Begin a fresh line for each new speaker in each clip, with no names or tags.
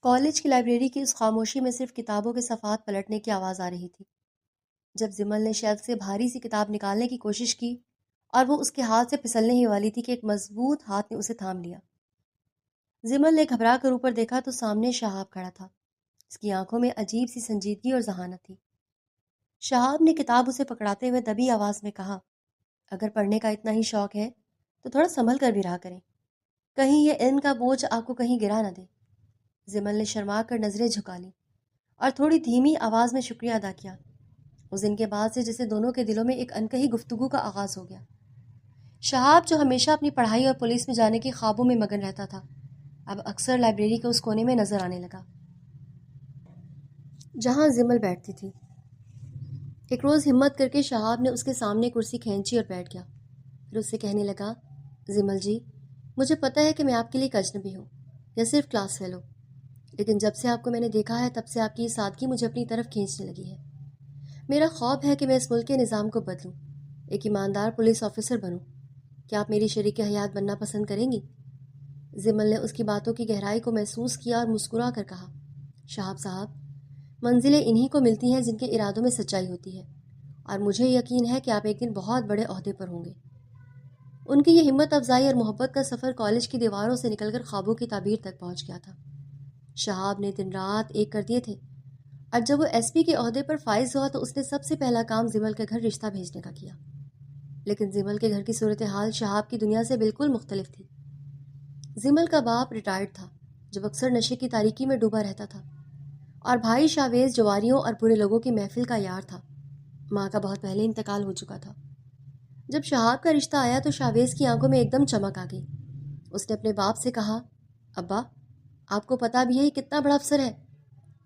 College کی library کی اس خاموشی میں صرف کتابوں کے صفحات پلٹنے کی آواز آ رہی تھی۔ جب زمل نے شیلف سے بھاری سی کتاب نکالنے کی کوشش کی اور وہ اس کے ہاتھ سے پھسلنے ہی والی تھی کہ ایک مضبوط ہاتھ نے اسے تھام لیا۔ زمل نے گھبرا کر اوپر دیکھا تو سامنے شہاب کھڑا تھا۔ اس کی آنکھوں میں عجیب سی سنجیدگی اور ذہانت تھی۔ شہاب نے کتاب اسے پکڑاتے ہوئے دبی آواز میں کہا، اگر پڑھنے کا اتنا ہی شوق ہے تو تھوڑا سنبھل کر بھی رہا کریں، کہیں یہ علم کا بوجھ آپ کو کہیں گرا نہ دے۔ زمل نے شرما کر نظریں جھکا لی اور تھوڑی دھیمی آواز میں شکریہ ادا کیا۔ اس دن کے بعد سے جیسے دونوں کے دلوں میں ایک انکہی گفتگو کا آغاز ہو گیا۔ شہاب جو ہمیشہ اپنی پڑھائی اور پولیس میں جانے کے خوابوں میں مگن رہتا تھا، اب اکثر لائبریری کے اس کونے میں نظر آنے لگا جہاں زمل بیٹھتی تھی۔ ایک روز ہمت کر کے شہاب نے اس کے سامنے کرسی کھینچی اور بیٹھ گیا۔ پھر اس سے کہنے لگا، زمل جی، مجھے پتہ ہے کہ میں آپ کے لیے ایک اجنبی ہوں یا صرف کلاس فیلو، لیکن جب سے آپ کو میں نے دیکھا ہے تب سے آپ کی یہ سادگی مجھے اپنی طرف کھینچنے لگی ہے۔ میرا خواب ہے کہ میں اس ملک کے نظام کو بدلوں، ایک ایماندار پولیس آفیسر بنوں۔ کیا آپ میری شریک حیات بننا پسند کریں گی؟ زمل نے اس کی باتوں کی گہرائی کو محسوس کیا اور مسکرا کر کہا، شہاب صاحب، منزلیں انہی کو ملتی ہیں جن کے ارادوں میں سچائی ہوتی ہے، اور مجھے یقین ہے کہ آپ ایک دن بہت بڑے عہدے پر ہوں گے۔ ان کی یہ ہمت افزائی اور محبت کا سفر کالج کی دیواروں سے نکل کر خوابوں کی تعبیر تک پہنچ گیا تھا۔ شہاب نے دن رات ایک کر دیے تھے، اور جب وہ ایس پی کے عہدے پر فائز ہوا تو اس نے سب سے پہلا کام زمل کے گھر رشتہ بھیجنے کا کیا۔ لیکن زمل کے گھر کی صورتحال شہاب کی دنیا سے بالکل مختلف تھی۔ زمل کا باپ ریٹائرڈ تھا، جو اکثر نشے کی تاریکی میں ڈوبا رہتا تھا، اور بھائی شاویز جواریوں اور برے لوگوں کی محفل کا یار تھا۔ ماں کا بہت پہلے انتقال ہو چکا تھا۔ جب شہاب کا رشتہ آیا تو شاویز کی آنکھوں میں ایک دم چمک آ گئی۔ اس نے اپنے باپ سے کہا، ابا، آپ کو پتہ بھی ہے یہ کتنا بڑا افسر ہے؟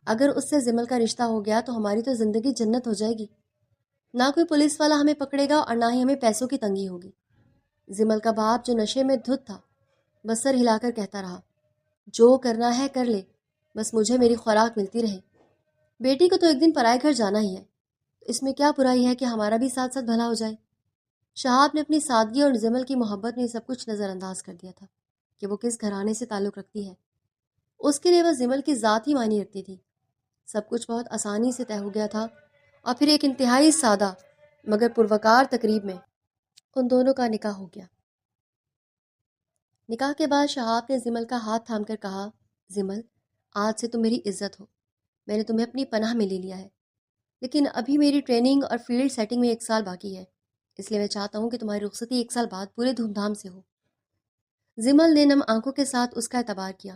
اگر اس سے زمل کا رشتہ ہو گیا تو ہماری تو زندگی جنت ہو جائے گی۔ نہ کوئی پولیس والا ہمیں پکڑے گا اور نہ ہی ہمیں پیسوں کی تنگی ہوگی۔ زمل کا باپ جو نشے میں دھت تھا، بس سر ہلا کر کہتا رہا، جو کرنا ہے کر لے، بس مجھے میری خوراک ملتی رہے۔ بیٹی کو تو ایک دن پرائے گھر جانا ہی ہے، اس میں کیا برائی ہے کہ ہمارا بھی ساتھ ساتھ بھلا ہو جائے۔ شہاب نے اپنی سادگی اور زمل کی محبت میں سب کچھ نظر انداز کر دیا تھا کہ وہ کس گھرانے سے تعلق رکھتی ہے۔ اس کے لیے وہ زمل کی ذات ہی معنی رکھتی تھی۔ سب کچھ بہت آسانی سے طے ہو گیا تھا، اور پھر ایک انتہائی سادہ مگر پروکار تقریب میں ان دونوں کا نکاح ہو گیا۔ نکاح کے بعد شہاب نے زمل کا ہاتھ تھام کر کہا، زمل، آج سے تم میری عزت ہو، میں نے تمہیں اپنی پناہ میں لے لیا ہے، لیکن ابھی میری ٹریننگ اور فیلڈ سیٹنگ میں 1 سال باقی ہے، اس لیے میں چاہتا ہوں کہ تمہاری رخصتی 1 سال بعد پورے دھوم دھام سے ہو۔ زمل نے نم آنکھوں کے ساتھ اس کا اعتبار کیا۔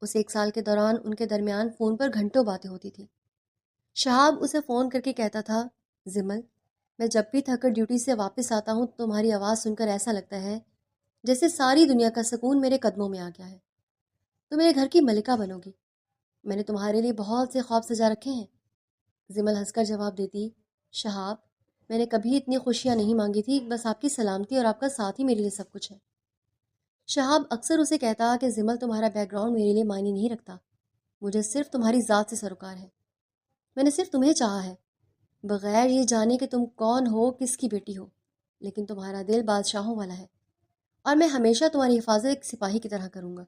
اس 1 سال کے دوران ان کے درمیان فون پر گھنٹوں باتیں ہوتی تھی۔ شہاب اسے فون کر کے کہتا تھا، زمل، میں جب بھی تھک کر ڈیوٹی سے واپس آتا ہوں تو تمہاری آواز سن کر ایسا لگتا ہے جیسے ساری دنیا کا سکون میرے قدموں میں آ گیا ہے۔ تو میرے گھر کی ملکہ بنو گی۔ میں نے تمہارے لیے بہت سے خواب سجا رکھے ہیں۔ زمل ہنس کر جواب دیتی، شہاب، میں نے کبھی اتنی خوشیاں نہیں مانگی تھی، بس آپ کی سلامتی اور آپ کا ساتھ ہی میرے لیے سب کچھ ہے۔ شہاب اکثر اسے کہتا کہ زمل، تمہارا بیک گراؤنڈ میرے لیے معنی نہیں رکھتا، مجھے صرف تمہاری ذات سے سروکار ہے۔ میں نے صرف تمہیں چاہا ہے، بغیر یہ جانے کہ تم کون ہو، کس کی بیٹی ہو، لیکن تمہارا دل بادشاہوں والا ہے، اور میں ہمیشہ تمہاری حفاظت ایک سپاہی کی طرح کروں گا۔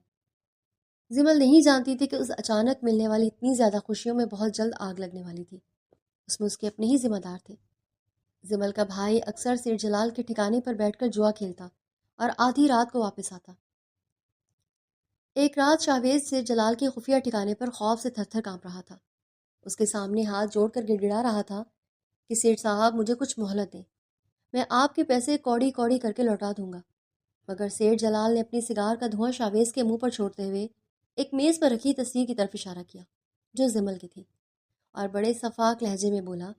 زمل نہیں جانتی تھی کہ اس اچانک ملنے والی اتنی زیادہ خوشیوں میں بہت جلد آگ لگنے والی تھی۔ اس میں اس کے اپنے ہی ذمہ دار تھے۔ زمل کا بھائی اکثر سیر جلال کے ٹھکانے پر بیٹھ کر جوا کھیلتا اور آدھی رات کو واپس آتا۔ ایک رات شاویز سیر جلال کے خفیہ ٹھکانے پر خوف سے تھر تھر کانپ رہا تھا۔ اس کے سامنے ہاتھ جوڑ کر گڑ گڑا رہا تھا کہ سیٹھ صاحب، مجھے کچھ مہلت دیں، میں آپ کے پیسے کوڑی کوڑی کر کے لوٹا دوں گا۔ مگر سیٹھ جلال نے اپنی سگار کا دھواں شاویز کے منہ پر چھوڑتے ہوئے ایک میز پر رکھی تصویر کی طرف اشارہ کیا جو زمل کی تھی، اور بڑے صفاق لہجے میں بولا،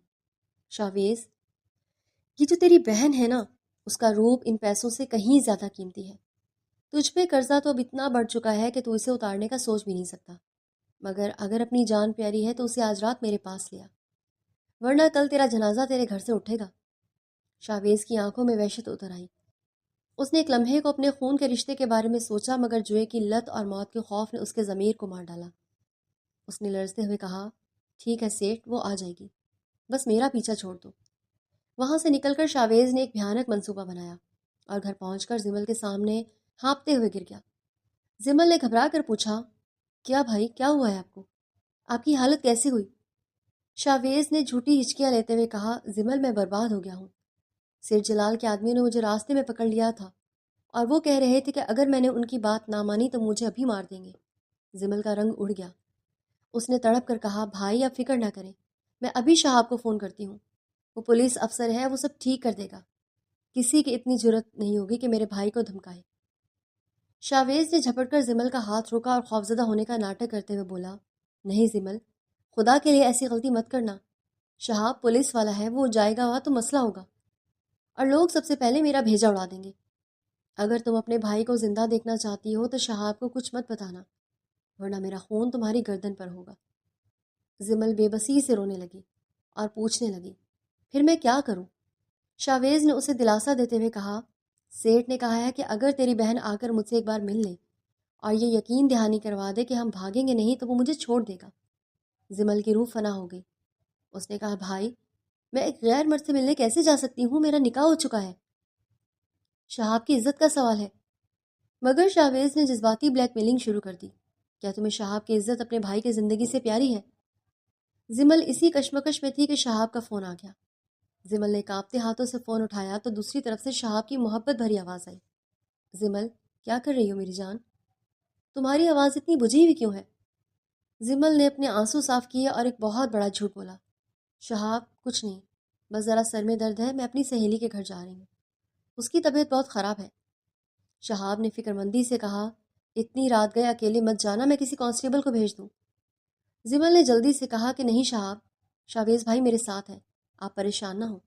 شاویز، یہ جو تیری بہن ہے نا، اس کا روپ ان پیسوں سے کہیں زیادہ قیمتی ہے۔ تجھ پہ قرضہ تو اب اتنا بڑھ چکا ہے کہ تو اسے اتارنے کا سوچ بھی نہیں سکتا، مگر اگر اپنی جان پیاری ہے تو اسے آج رات میرے پاس لیا، ورنہ کل تیرا جنازہ تیرے گھر سے اٹھے گا۔ شاویز کی آنکھوں میں وحشت اتر آئی۔ اس نے ایک لمحے کو اپنے خون کے رشتے کے بارے میں سوچا، مگر جوئے کی لت اور موت کے خوف نے اس کے ضمیر کو مار ڈالا۔ اس نے لرزتے ہوئے کہا، ٹھیک ہے سیٹھ، وہ آ جائے گی، بس میرا پیچھا چھوڑ دو۔ وہاں سے نکل کر شاویز نے ایک بھیانک منصوبہ بنایا اور گھر پہنچ کر زمل کے سامنے ہانپتے ہوئے گر گیا۔ زمل نے گھبرا کر پوچھا، کیا بھائی، کیا ہوا ہے آپ کو؟ آپ کی حالت کیسے ہوئی؟ شاویز نے جھوٹی ہچکیاں لیتے ہوئے کہا، زمل میں برباد ہو گیا ہوں۔ سیٹھ جلال کے آدمیوں نے مجھے راستے میں پکڑ لیا تھا اور وہ کہہ رہے تھے کہ اگر میں نے ان کی بات نہ مانی تو مجھے ابھی مار دیں گے۔ زمل کا رنگ اڑ گیا۔ اس نے تڑپ کر کہا، بھائی آپ فکر نہ کریں، میں ابھی شہاب کو فون کرتی ہوں، وہ پولیس افسر ہے، وہ سب ٹھیک کر دے گا۔ کسی کی اتنی جرت نہیں ہوگی کہ میرے بھائی کو دھمکائے۔ شاویز نے جھپٹ کر زمل کا ہاتھ روکا اور خوفزدہ ہونے کا ناٹک کرتے ہوئے بولا، نہیں زمل، خدا کے لیے ایسی غلطی مت کرنا۔ شہاب پولیس والا ہے، وہ جائے گا وہاں تو مسئلہ ہوگا اور لوگ سب سے پہلے میرا بھیجا اڑا دیں گے۔ اگر تم اپنے بھائی کو زندہ دیکھنا چاہتی ہو تو شہاب کو کچھ مت بتانا، ورنہ میرا خون تمہاری گردن پر ہوگا۔ زمل بے بسی سے رونے لگی اور پوچھنے لگی، پھر میں کیا کروں؟ شاویز نے اسے دلاسا دیتے ہوئے کہا، سیٹھ نے کہا ہے کہ اگر تیری بہن آ کر مجھ سے ایک بار مل لے اور یہ یقین دہانی کروا دے کہ ہم بھاگیں گے نہیں تو وہ مجھے چھوڑ دے گا۔ زمل کی روح فنا ہو گئی۔ اس نے کہا، بھائی میں ایک غیر مرد سے ملنے کیسے جا سکتی ہوں؟ میرا نکاح ہو چکا ہے۔ شہاب کی عزت کا سوال ہے۔ مگر شاویز نے جذباتی بلیک میلنگ شروع کر دی، کیا تمہیں شہاب کی عزت اپنے بھائی کی زندگی سے پیاری ہے؟ زمل اسی کشمکش میں تھی کہ شہاب کا فون آ گیا۔ زمل نے کانپتے ہاتھوں سے فون اٹھایا تو دوسری طرف سے شہاب کی محبت بھری آواز آئی، زمل کیا کر رہی ہو میری جان؟ تمہاری آواز اتنی بجھی ہوئی کیوں ہے؟ زمل نے اپنے آنسو صاف کیے اور ایک بہت بڑا جھوٹ بولا، شہاب کچھ نہیں، بس ذرا سر میں درد ہے، میں اپنی سہیلی کے گھر جا رہی ہوں، اس کی طبیعت بہت خراب ہے۔ شہاب نے فکر مندی سے کہا، اتنی رات گئے اکیلے مت جانا، میں کسی کانسٹیبل کو بھیج دوں۔ زمل نے جلدی سے کہا کہ نہیں شہاب، شاویز بھائی میرے ساتھ ہیں، آپ پریشان نہ ہوں۔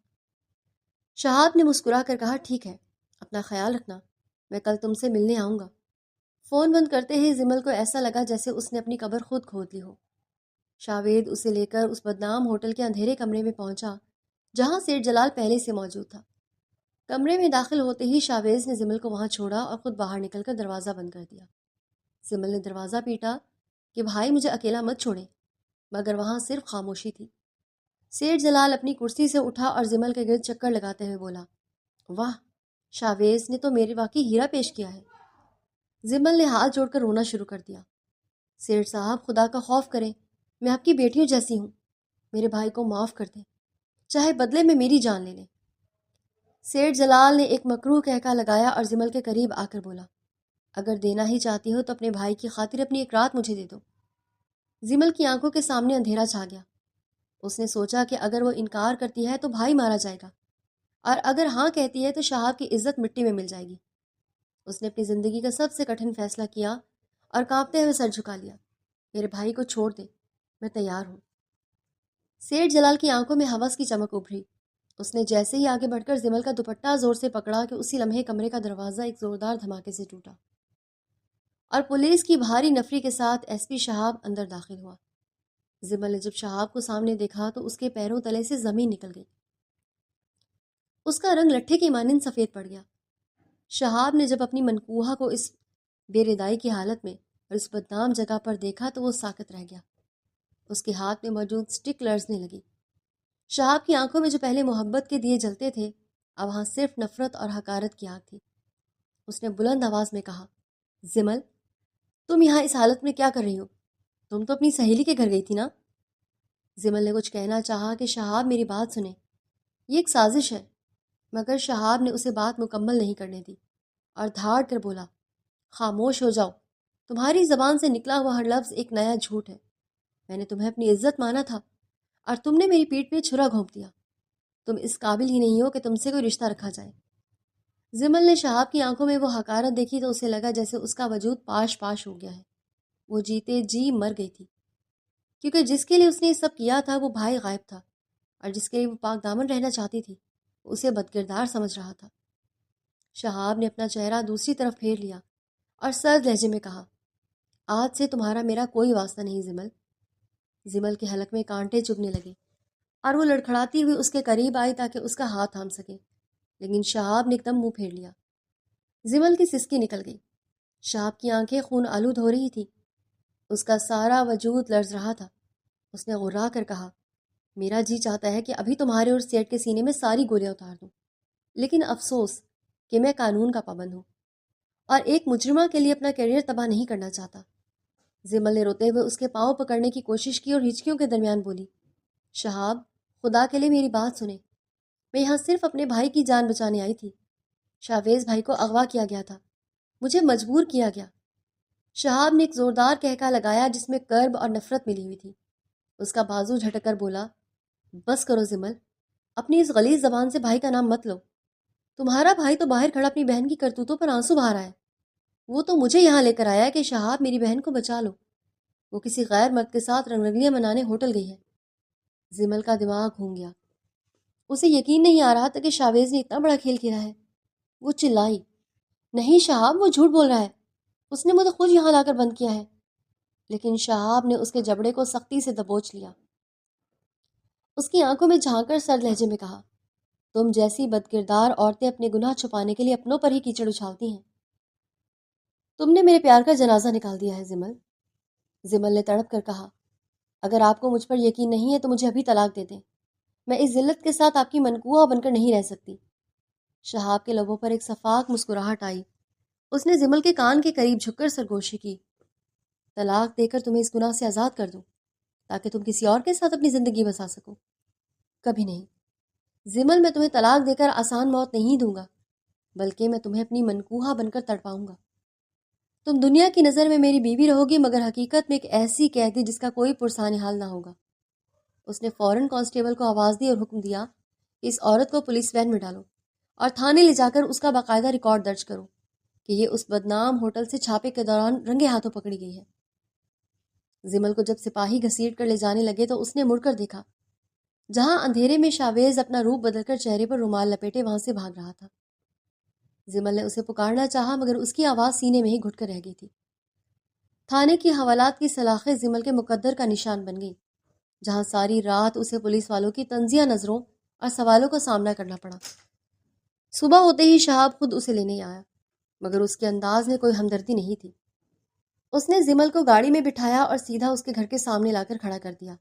شہاب نے مسکرا کر کہا، ٹھیک ہے، اپنا خیال رکھنا، میں کل تم سے ملنے آؤں گا۔ فون بند کرتے ہی زمل کو ایسا لگا جیسے اس نے اپنی قبر خود کھود لی ہو۔ شاوید اسے لے کر اس بدنام ہوٹل کے اندھیرے کمرے میں پہنچا جہاں سیٹھ جلال پہلے سے موجود تھا۔ کمرے میں داخل ہوتے ہی شاویز نے زمل کو وہاں چھوڑا اور خود باہر نکل کر دروازہ بند کر دیا۔ زمل نے دروازہ پیٹا کہ بھائی مجھے اکیلا مت چھوڑے، مگر وہاں صرف خاموشی تھی۔ سیٹھ جلال اپنی کرسی سے اٹھا اور زمل کے گرد چکر لگاتے ہوئے بولا، واہ، شاویز نے تو میرے واقعی ہیرا پیش کیا ہے۔ زمل نے ہاتھ جوڑ کر رونا شروع کر دیا، سیٹھ صاحب خدا کا خوف کریں، میں آپ کی بیٹیوں جیسی ہوں، میرے بھائی کو معاف کر دیں، چاہے بدلے میں میری جان لے لیں۔ سیٹھ جلال نے ایک مکروہ کہکا لگایا اور زمل کے قریب آ کر بولا، اگر دینا ہی چاہتی ہو تو اپنے بھائی کی خاطر اپنی ایک رات مجھے دے دو۔ زمل کی آنکھوں کے سامنے اندھیرا چھا گیا۔ اس نے سوچا کہ اگر وہ انکار کرتی ہے تو بھائی مارا جائے گا، اور اگر ہاں کہتی ہے تو شہاب کی عزت مٹی میں مل جائے گی۔ اس نے اپنی زندگی کا سب سے کٹھن فیصلہ کیا اور کانپتے ہوئے سر جھکا لیا، میرے بھائی کو چھوڑ دے، میں تیار ہوں۔ سیٹھ جلال کی آنکھوں میں ہوس کی چمک ابھری۔ اس نے جیسے ہی آگے بڑھ کر زمل کا دوپٹہ زور سے پکڑا کہ اسی لمحے کمرے کا دروازہ ایک زوردار دھماکے سے ٹوٹا اور پولیس کی بھاری نفری کے ساتھ ایس پی شہاب اندر داخل ہوا۔ زمل نے جب شہاب کو سامنے دیکھا تو اس کے پیروں تلے سے زمین نکل گئی۔ اس کا رنگ لٹھے کی مانند سفید پڑ گیا۔ شہاب نے جب اپنی منکوہا کو اس بے ردائی کی حالت میں اور اس بدنام جگہ پر دیکھا تو وہ ساکت رہ گیا۔ اس کے ہاتھ میں موجود سٹک لرزنے لگی۔ شہاب کی آنکھوں میں جو پہلے محبت کے دیے جلتے تھے، اب وہاں صرف نفرت اور حقارت کی آگ تھی۔ اس نے بلند آواز میں کہا، زمل، تم یہاں اس حالت میں کیا کر رہی ہو؟ تم تو اپنی سہیلی کے گھر گئی تھی نا؟ زمل نے کچھ کہنا چاہا کہ شہاب میری بات سنیں، یہ ایک سازش ہے، مگر شہاب نے اسے بات مکمل نہیں کرنے دی اور دھاڑ کر بولا، خاموش ہو جاؤ، تمہاری زبان سے نکلا ہوا ہر لفظ ایک نیا جھوٹ ہے۔ میں نے تمہیں اپنی عزت مانا تھا اور تم نے میری پیٹھ پہ چھرا گھونپ دیا۔ تم اس قابل ہی نہیں ہو کہ تم سے کوئی رشتہ رکھا جائے۔ زمل نے شہاب کی آنکھوں میں وہ حقارت دیکھی تو اسے لگا جیسے اس کا وجود پاش پاش ہو گیا ہے۔ وہ جیتے جی مر گئی تھی، کیونکہ جس کے لیے اس نے یہ سب کیا تھا وہ بھائی غائب تھا، اور جس کے لیے وہ پاک دامن رہنا چاہتی تھی وہ اسے بدکردار سمجھ رہا تھا۔ شہاب نے اپنا چہرہ دوسری طرف پھیر لیا اور سرد لہجے میں کہا، آج سے تمہارا میرا کوئی واسطہ نہیں زمل۔ زمل کے حلق میں کانٹے چبھنے لگے اور وہ لڑکھڑاتی ہوئی اس کے قریب آئی تاکہ اس کا ہاتھ تھام سکے، لیکن شہاب نے ایک دم منہ پھیر لیا۔ زمل کی سسکی نکل گئی۔ شہاب کی آنکھیں خون آلود ہو رہی تھی، اس کا سارا وجود لرز رہا تھا۔ اس نے غرا کر کہا، میرا جی چاہتا ہے کہ ابھی تمہارے اور سیٹ کے سینے میں ساری گولیاں اتار دوں، لیکن افسوس کہ میں قانون کا پابند ہوں اور ایک مجرمہ کے لیے اپنا کیریئر تباہ نہیں کرنا چاہتا۔ زمل نے روتے ہوئے اس کے پاؤں پکڑنے کی کوشش کی اور ہچکیوں کے درمیان بولی، شہاب، خدا کے لیے میری بات سنیں، میں یہاں صرف اپنے بھائی کی جان بچانے آئی تھی۔ شاویز بھائی کو اغوا کیا گیا تھا، مجھے مجبور کیا گیا۔ شہاب نے ایک زوردار کہکا لگایا جس میں کرب اور نفرت ملی ہوئی تھی۔ اس کا بازو جھٹک کر بولا، بس کرو زمل، اپنی اس غلیظ زبان سے بھائی کا نام مت لو۔ تمہارا بھائی تو باہر کھڑا اپنی بہن کی کرتوتوں پر آنسو بہا رہا ہے۔ وہ تو مجھے یہاں لے کر آیا ہے کہ شہاب میری بہن کو بچا لو، وہ کسی غیر مرد کے ساتھ رنگرلیاں منانے ہوٹل گئی ہے۔ زمل کا دماغ گھوم گیا، اسے یقین نہیں آ رہا تھا کہ شاویز نے اتنا بڑا کھیل کھیلا ہے۔ وہ چلائی، نہیں شہاب، وہ جھوٹ بول رہا ہے، اس نے مجھے خود یہاں لا کر بند کیا ہے۔ لیکن شہاب نے اس کے جبڑے کو سختی سے دبوچ لیا۔ اس کی آنکھوں میں جھانک کر سرد لہجے میں کہا، تم جیسی بدکردار عورتیں اپنے گناہ چھپانے کے لیے اپنوں پر ہی کیچڑ اچھالتی ہیں۔ تم نے میرے پیار کا جنازہ نکال دیا ہے زمل۔ زمل نے تڑپ کر کہا، اگر آپ کو مجھ پر یقین نہیں ہے تو مجھے ابھی طلاق دے دیں، میں اس ذلت کے ساتھ آپ کی منقوہ بن کر نہیں رہ سکتی۔ شہاب کے لبوں پر ایک صفاق مسکراہٹ آئی۔ اس نے زمل کے کان کے قریب جھک کر سرگوشی کی، طلاق دے کر تمہیں اس گناہ سے آزاد کر دوں تاکہ تم کسی اور کے ساتھ اپنی زندگی بسا سکو؟ کبھی نہیں زمل، میں تمہیں طلاق دے کر آسان موت نہیں دوں گا، بلکہ میں تمہیں اپنی منقوہ بن کر تڑپاؤں گا۔ تم دنیا کی نظر میں میری بیوی رہو گی، مگر حقیقت میں ایک ایسی قیدی جس کا کوئی پرسان حال نہ ہوگا۔ اس نے فوراً کانسٹیبل کو آواز دی اور حکم دیا کہ اس عورت کو پولیس وین میں ڈالو اور تھانے لے جا کر اس کا باقاعدہ ریکارڈ درج کرو کہ یہ اس بدنام ہوٹل سے چھاپے کے دوران رنگے ہاتھوں پکڑی گئی ہے۔ زمل کو جب سپاہی گھسیٹ کر لے جانے لگے تو اس نے مڑ کر دیکھا، جہاں اندھیرے میں شاویز اپنا روپ بدل کر چہرے پر رومال لپیٹے وہاں سے بھاگ رہا تھا۔ زمل نے اسے پکارنا چاہا مگر اس کی آواز سینے میں ہی گھٹ کر رہ گئی تھی۔ تھانے کی حوالات کی سلاخیں زمل کے مقدر کا نشان بن گئی، جہاں ساری رات اسے پولیس والوں کی طنزیہ نظروں اور سوالوں کا سامنا کرنا پڑا۔ صبح ہوتے ہی شہاب خود اسے لینے آیا، مگر اس کے انداز میں کوئی ہمدردی نہیں تھی۔ اس نے زمل کو گاڑی میں بٹھایا اور سیدھا اس کے گھر کے سامنے لا کر کھڑا کر دیا،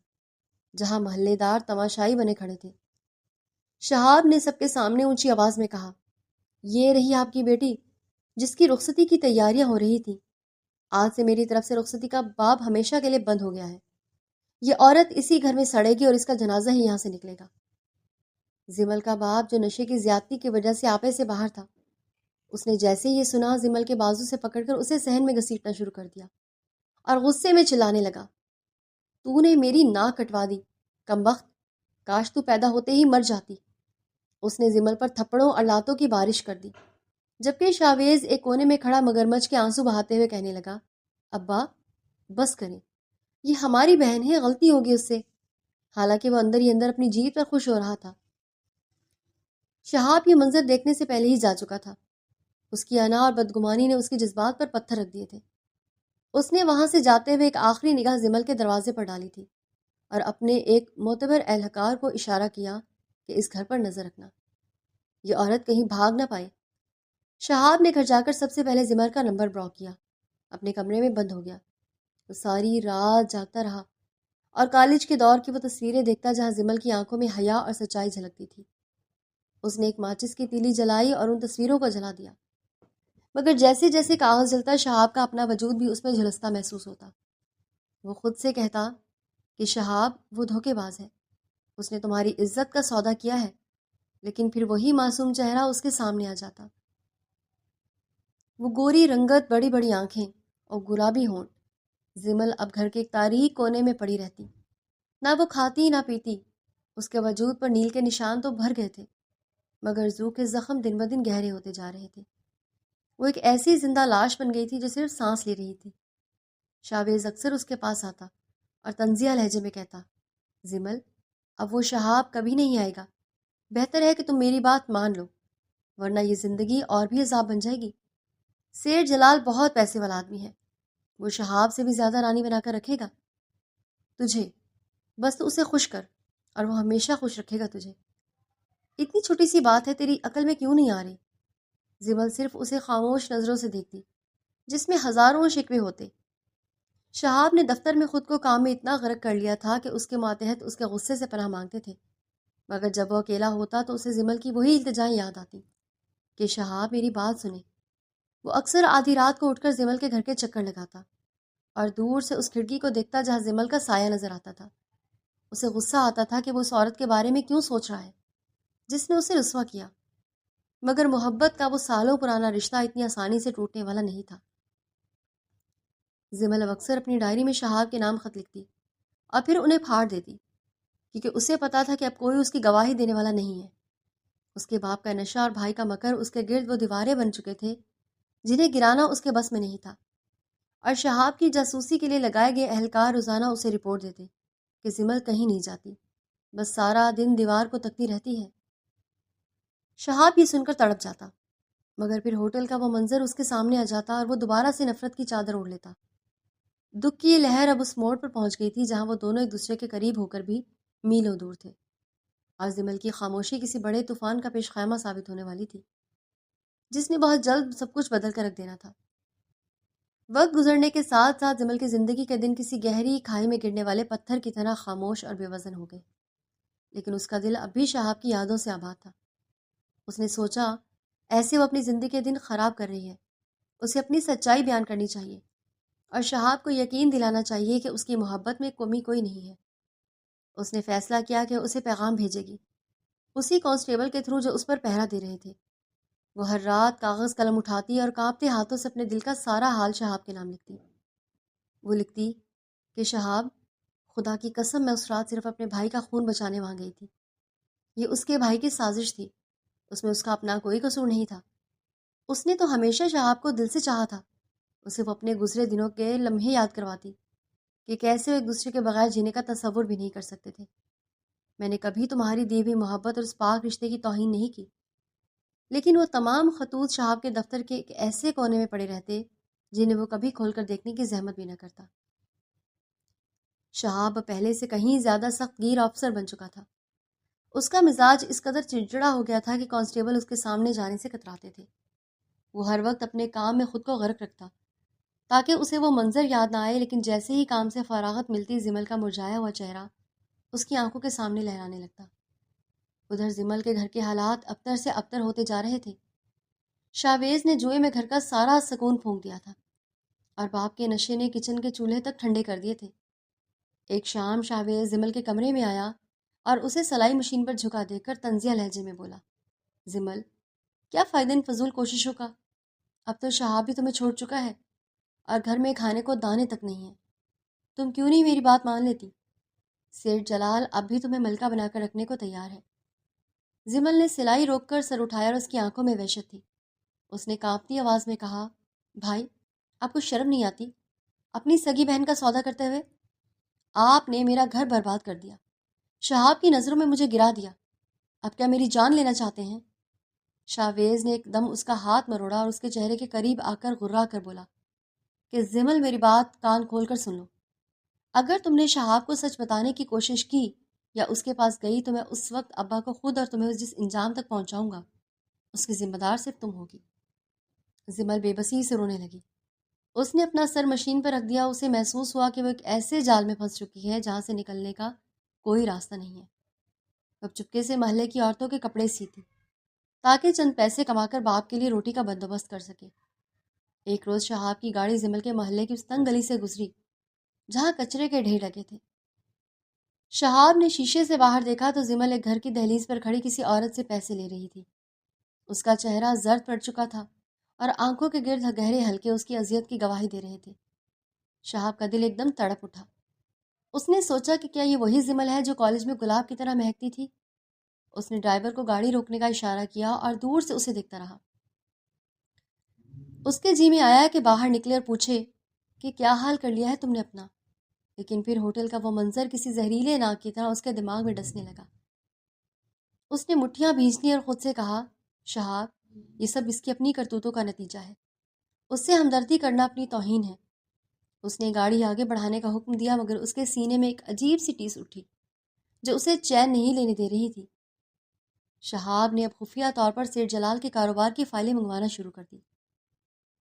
جہاں محلے دار تماشائی بنے کھڑے تھے۔ شہاب نے سب کے سامنے اونچی آواز میں کہا، یہ رہی آپ کی بیٹی جس کی رخصتی کی تیاریاں ہو رہی تھیں۔ آج سے میری طرف سے رخصتی کا باب ہمیشہ کے لیے بند ہو گیا ہے۔ یہ عورت اسی گھر میں سڑے گی اور اس کا جنازہ ہی یہاں سے نکلے گا۔ زمل کا باپ جو نشے کی زیادتی کی وجہ سے آپے سے باہر تھا، اس نے جیسے یہ سنا زمل کے بازو سے پکڑ کر اسے صحن میں گھسیٹنا شروع کر دیا اور غصے میں چلانے لگا، تو نے میری ناک کٹوا دی، کمبخت، کاش تو پیدا ہوتے ہی مر جاتی۔ اس نے زمل پر تھپڑوں اور لاتوں کی بارش کر دی، جبکہ شاویز ایک کونے میں کھڑا مگرمچھ کے آنسو بہاتے ہوئے کہنے لگا، ابا بس کریں، یہ ہماری بہن ہے، غلطی ہوگی اس سے۔ حالانکہ وہ اندر ہی اندر اپنی جیت پر خوش ہو رہا تھا۔ شہاب یہ منظر دیکھنے سے پہلے ہی جا چکا تھا۔ اس کی انا اور بدگمانی نے اس کے جذبات پر پتھر رکھ دیے تھے۔ اس نے وہاں سے جاتے ہوئے ایک آخری نگاہ زمل کے دروازے پر ڈالی تھی اور اپنے ایک معتبر اہلکار کو اشارہ کیا کہ اس گھر پر نظر رکھنا، یہ عورت کہیں بھاگ نہ پائے۔ شہاب نے گھر جا کر سب سے پہلے زمل کا نمبر بلاک کیا، اپنے کمرے میں بند ہو گیا۔ وہ ساری رات جاگتا رہا اور کالج کے دور کی وہ تصویریں دیکھتا جہاں زمل کی آنکھوں میں حیا اور سچائی جھلکتی تھی۔ اس نے ایک ماچس کی تیلی جلائی اور ان تصویروں کو جلا دیا، مگر جیسے جیسے کاغذ جلتا شہاب کا اپنا وجود بھی اس میں جھلستا محسوس ہوتا۔ وہ خود سے کہتا کہ شہاب وہ دھوکے باز ہے، اس نے تمہاری عزت کا سودا کیا ہے، لیکن پھر وہی معصوم چہرہ اس کے سامنے آ جاتا، وہ گوری رنگت، بڑی بڑی آنکھیں اور گلابی ہونٹ۔ زمل اب گھر کے ایک تاریک کونے میں پڑی رہتی، نہ وہ کھاتی نہ پیتی۔ اس کے وجود پر نیل کے نشان تو بھر گئے تھے، مگر زو کے زخم دن بدن گہرے ہوتے جا رہے تھے۔ وہ ایک ایسی زندہ لاش بن گئی تھی جو صرف سانس لے رہی تھی۔ شاویز اکثر اس کے پاس آتا اور طنزیہ لہجے میں کہتا، زمل، اب وہ شہاب کبھی نہیں آئے گا، بہتر ہے کہ تم میری بات مان لو، ورنہ یہ زندگی اور بھی عذاب بن جائے گی۔ سیٹھ جلال بہت پیسے والا آدمی ہے، وہ شہاب سے بھی زیادہ رانی بنا کر رکھے گا تجھے، بس تو اسے خوش کر اور وہ ہمیشہ خوش رکھے گا تجھے۔ اتنی چھوٹی سی بات ہے، تیری عقل میں کیوں نہیں آ رہی؟ زمل صرف اسے خاموش نظروں سے دیکھتی جس میں ہزاروں شکوے ہوتے۔ شہاب نے دفتر میں خود کو کام میں اتنا غرق کر لیا تھا کہ اس کے ماتحت اس کے غصے سے پناہ مانگتے تھے، مگر جب وہ اکیلا ہوتا تو اسے زمل کی وہی التجائیں یاد آتی کہ شہاب میری بات سنے۔ وہ اکثر آدھی رات کو اٹھ کر زمل کے گھر کے چکر لگاتا اور دور سے اس کھڑکی کو دیکھتا جہاں زمل کا سایہ نظر آتا تھا۔ اسے غصہ آتا تھا کہ وہ اس عورت کے بارے میں کیوں سوچ رہا ہے جس نے اسے رسوا کیا، مگر محبت کا وہ سالوں پرانا رشتہ اتنی آسانی سے ٹوٹنے والا نہیں تھا۔ زمل اب اکثر اپنی ڈائری میں شہاب کے نام خط لکھتی اور پھر انہیں پھاڑ دیتی، کیونکہ اسے پتا تھا کہ اب کوئی اس کی گواہی دینے والا نہیں ہے۔ اس کے باپ کا نشہ اور بھائی کا مکر اس کے گرد وہ دیواریں بن چکے تھے جنہیں گرانا اس کے بس میں نہیں تھا، اور شہاب کی جاسوسی کے لیے لگائے گئے اہلکار روزانہ اسے رپورٹ دیتے کہ زمل کہیں نہیں جاتی، بس سارا دن دیوار کو تکتی رہتی ہے۔ شہاب یہ سن کر تڑپ جاتا، مگر پھر ہوٹل کا وہ منظر اس کے سامنے آ جاتا اور وہ دوبارہ سے نفرت کی چادر اوڑھ لیتا۔ دکھ کی یہ لہر اب اس موڑ پر پہنچ گئی تھی جہاں وہ دونوں ایک دوسرے کے قریب ہو کر بھی میلوں دور تھے، اور زمل کی خاموشی کسی بڑے طوفان کا پیش خیمہ ثابت ہونے والی تھی جس نے بہت جلد سب کچھ بدل کر رکھ دینا تھا۔ وقت گزرنے کے ساتھ ساتھ زمل کی زندگی کے دن کسی گہری کھائی میں گرنے والے پتھر کی طرح خاموش اور بے وزن ہو گئے، لیکن اس کا دل اب بھی شہاب کی یادوں سے آباد تھا۔ اس نے سوچا ایسے وہ اپنی زندگی کے دن خراب کر رہی ہے، اسے اپنی سچائی بیان کرنی چاہیے اور شہاب کو یقین دلانا چاہیے کہ اس کی محبت میں کمی کوئی نہیں ہے۔ اس نے فیصلہ کیا کہ اسے پیغام بھیجے گی، اسی کانسٹیبل کے تھرو جو اس پر پہرا دے رہے تھے۔ وہ ہر رات کاغذ قلم اٹھاتی اور کانپتے ہاتھوں سے اپنے دل کا سارا حال شہاب کے نام لکھتی۔ وہ لکھتی کہ شہاب، خدا کی قسم میں اس رات صرف اپنے بھائی کا خون بچانے وہاں گئی تھی۔ یہ اس کے بھائی کی سازش تھی، اس میں اس کا اپنا کوئی قصور نہیں تھا۔ اس نے تو ہمیشہ شہاب کو دل سے چاہا تھا۔ اسے وہ اپنے گزرے دنوں کے لمحے یاد کرواتی کہ کیسے وہ ایک دوسرے کے بغیر جینے کا تصور بھی نہیں کر سکتے تھے۔ میں نے کبھی تمہاری دی ہوئی محبت اور اس پاک رشتے کی توہین نہیں کی، لیکن وہ تمام خطوط شہاب کے دفتر کے ایک ایسے کونے میں پڑے رہتے جنہیں وہ کبھی کھول کر دیکھنے کی زحمت بھی نہ کرتا۔ شہاب پہلے سے کہیں زیادہ سخت گیر افسر بن چکا تھا۔ اس کا مزاج اس قدر چڑچڑا ہو گیا تھا کہ کانسٹیبل اس کے سامنے جانے سے کتراتے تھے۔ وہ ہر وقت اپنے کام میں خود کو غرق رکھتا تاکہ اسے وہ منظر یاد نہ آئے، لیکن جیسے ہی کام سے فراغت ملتی زمل کا مرجھایا ہوا چہرہ اس کی آنکھوں کے سامنے لہرانے لگتا۔ ادھر زمل کے گھر کے حالات ابتر سے ابتر ہوتے جا رہے تھے۔ شاویز نے جوئے میں گھر کا سارا سکون پھونک دیا تھا اور باپ کے نشے نے کچن کے چولہے تک ٹھنڈے کر دیے تھے۔ ایک شام شاویز زمل کے کمرے میں آیا اور اسے سلائی مشین پر جھکا دے کر طنزیہ لہجے میں بولا، زمل، کیا فائدہ ان فضول کوششوں کا؟ اب تو شہاب بھی تمہیں چھوڑ چکا ہے اور گھر میں کھانے کو دانے تک نہیں ہیں۔ تم کیوں نہیں میری بات مان لیتی؟ سیٹھ جلال اب بھی تمہیں ملکہ بنا کر رکھنے کو تیار ہے۔ زمل نے سلائی روک کر سر اٹھایا اور اس کی آنکھوں میں وحشت تھی۔ اس نے کانپتی آواز میں کہا، بھائی، آپ کو شرم نہیں آتی اپنی سگی بہن کا سودا کرتے ہوئے؟ آپ نے میرا گھر برباد کر دیا، شہاب کی نظروں میں مجھے گرا دیا، اب کیا میری جان لینا چاہتے ہیں؟ شاویز نے ایک دم اس کا ہاتھ مروڑا اور اس کے چہرے کے قریب آ کر غرا کر بولا کہ زمل، میری بات کان کھول کر سن لو۔ اگر تم نے شہاب کو سچ بتانے کی کوشش کی یا اس کے پاس گئی تو میں اس وقت ابا کو خود اور تمہیں جس انجام تک پہنچاؤں گا اس کی ذمہ دار صرف تم ہوگی۔ زمل بے بسی سے رونے لگی۔ اس نے اپنا سر مشین پر رکھ دیا۔ اسے محسوس ہوا کہ وہ ایک ایسے جال میں پھنس چکی ہے جہاں سے نکلنے کا کوئی راستہ نہیں ہے۔ اب چپکے سے محلے کی عورتوں کے کپڑے سیتی تاکہ چند پیسے کما کر باپ کے لیے روٹی کا بندوبست کر سکے۔ ایک روز شہاب کی گاڑی زمل کے محلے کی اس تنگ گلی سے گزری جہاں کچرے کے ڈھیر لگے تھے۔ شہاب نے شیشے سے باہر دیکھا تو زمل ایک گھر کی دہلیز پر کھڑی کسی عورت سے پیسے لے رہی تھی۔ اس کا چہرہ زرد پڑ چکا تھا اور آنکھوں کے گرد گہرے حلقے اس کی اذیت کی گواہی دے رہے تھے۔ شہاب کا دل ایک دم تڑپ اٹھا۔ اس نے سوچا کہ کیا یہ وہی زمل ہے جو کالج میں گلاب کی طرح مہکتی تھی؟ اس نے ڈرائیور کو گاڑی روکنے کا اشارہ کیا اور دور سے اسے دیکھتا رہا۔ اس کے جی میں آیا کہ باہر نکلے اور پوچھے کہ کیا حال کر لیا ہے تم نے اپنا، لیکن پھر ہوٹل کا وہ منظر کسی زہریلے ناگ کی طرح اس کے دماغ میں ڈسنے لگا۔ اس نے مٹھیاں بھینچ لی اور خود سے کہا، شہاب، یہ سب اس کی اپنی کرتوتوں کا نتیجہ ہے، اس سے ہمدردی کرنا اپنی توہین ہے۔ اس نے گاڑی آگے بڑھانے کا حکم دیا مگر اس کے سینے میں ایک عجیب سی ٹیس اٹھی جو اسے چین نہیں لینے دے رہی تھی۔ شہاب نے اب خفیہ طور پر سیٹھ جلال کے کاروبار کی فائلیں منگوانا شروع کر دی۔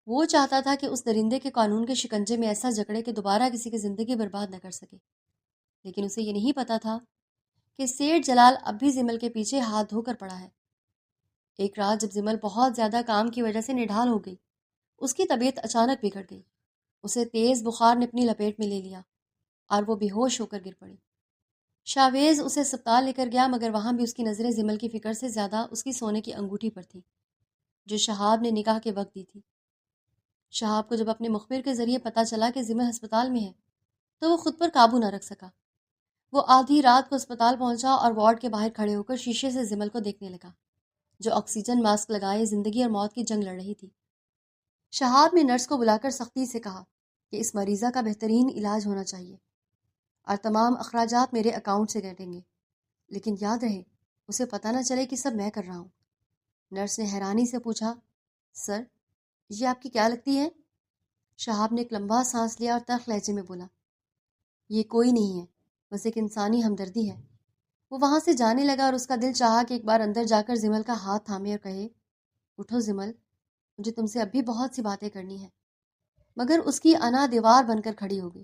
وہ چاہتا تھا کہ اس درندے کے قانون کے شکنجے میں ایسا جکڑے کہ دوبارہ کسی کی زندگی برباد نہ کر سکے، لیکن اسے یہ نہیں پتا تھا کہ سیٹھ جلال اب بھی زمل کے پیچھے ہاتھ دھو کر پڑا ہے۔ ایک رات جب زمل بہت زیادہ کام کی وجہ سے نڈھال ہو گئی، اس کی طبیعت اچانک بگڑ گئی۔ اسے تیز بخار نے اپنی لپیٹ میں لے لیا اور وہ بے ہوش ہو کر گر پڑی۔ شاویز اسے اسپتال لے کر گیا، مگر وہاں بھی اس کی نظریں زمل کی فکر سے زیادہ اس کی سونے کی انگوٹھی پر تھی جو شہاب نے نکاح کے وقت دی تھی۔ شہاب کو جب اپنے مخبر کے ذریعے پتہ چلا کہ زمل ہسپتال میں ہے تو وہ خود پر قابو نہ رکھ سکا۔ وہ آدھی رات کو اسپتال پہنچا اور وارڈ کے باہر کھڑے ہو کر شیشے سے زمل کو دیکھنے لگا جو آکسیجن ماسک لگائے زندگی اور موت کی جنگ لڑ رہی تھی۔ شہاب نے نرس کو بلا کر سختی سے کہا کہ اس مریضہ کا بہترین علاج ہونا چاہیے اور تمام اخراجات میرے اکاؤنٹ سے کٹیں گے، لیکن یاد رہے اسے پتہ نہ چلے کہ سب میں کر رہا ہوں۔ نرس نے حیرانی سے پوچھا، سر یہ آپ کی کیا لگتی ہے؟ شہاب نے ایک لمبا سانس لیا اور تلخ لہجے میں بولا، یہ کوئی نہیں ہے، بس ایک انسانی ہمدردی ہے۔ وہ وہاں سے جانے لگا اور اس کا دل چاہا کہ ایک بار اندر جا کر زمل کا ہاتھ تھامے اور کہے، اٹھو زمل، مجھے تم سے اب بھی بہت سی باتیں کرنی ہیں، مگر اس کی انا دیوار بن کر کھڑی ہو گئی۔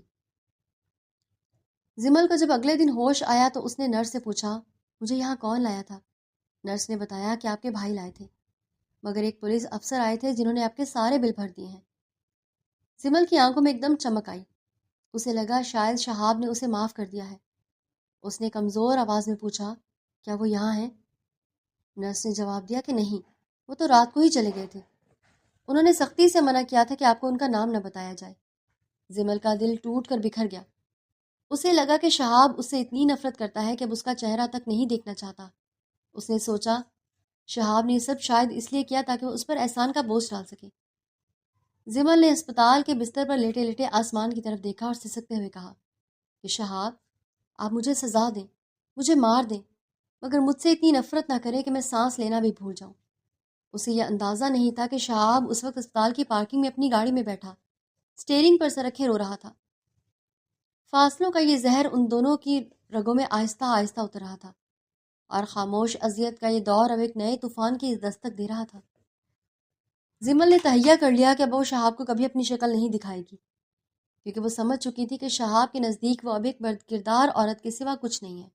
زمل کو جب اگلے دن ہوش آیا تو اس نے نرس سے پوچھا، مجھے یہاں کون لایا تھا؟ نرس نے بتایا کہ آپ کے بھائی لائے تھے، مگر ایک پولیس افسر آئے تھے جنہوں نے آپ کے سارے بل بھر دیے ہیں۔ زمل کی آنکھوں میں ایک دم چمک آئی، اسے لگا شاید شہاب نے اسے معاف کر دیا ہے۔ اس نے کمزور آواز میں پوچھا، کیا وہ یہاں ہیں؟ نرس نے جواب دیا کہ نہیں، وہ تو رات کو ہی چلے گئے تھے، انہوں نے سختی سے منع کیا تھا کہ آپ کو ان کا نام نہ بتایا جائے۔ زمل کا دل ٹوٹ کر بکھر گیا، اسے لگا کہ شہاب اس سے اتنی نفرت کرتا ہے کہ اب اس کا چہرہ تک نہیں دیکھنا چاہتا۔ اس نے سوچا شہاب نے یہ سب شاید اس لیے کیا تاکہ وہ اس پر احسان کا بوجھ ڈال سکے۔ زمل نے اسپتال کے بستر پر لیٹے لیٹے آسمان کی طرف دیکھا اور سسکتے ہوئے کہا کہ شہاب آپ مجھے سزا دیں، مجھے مار دیں، مگر مجھ سے اتنی نفرت نہ کریں کہ میں سانس لینا بھی بھول جاؤں۔ اسے یہ اندازہ نہیں تھا کہ شہاب اس وقت اسپتال کی پارکنگ میں اپنی گاڑی میں بیٹھا اسٹیئرنگ پر سر رکھے رو رہا تھا۔ فاصلوں کا یہ زہر ان دونوں کی رگوں میں آہستہ آہستہ اتر رہا تھا اور خاموش اذیت کا یہ دور اب ایک نئے طوفان کی دستک دے رہا تھا۔ زمل نے تہیہ کر لیا کہ اب وہ شہاب کو کبھی اپنی شکل نہیں دکھائے گی، کیونکہ وہ سمجھ چکی تھی کہ شہاب کے نزدیک وہ اب ایک بد کردار عورت کے سوا کچھ نہیں ہے،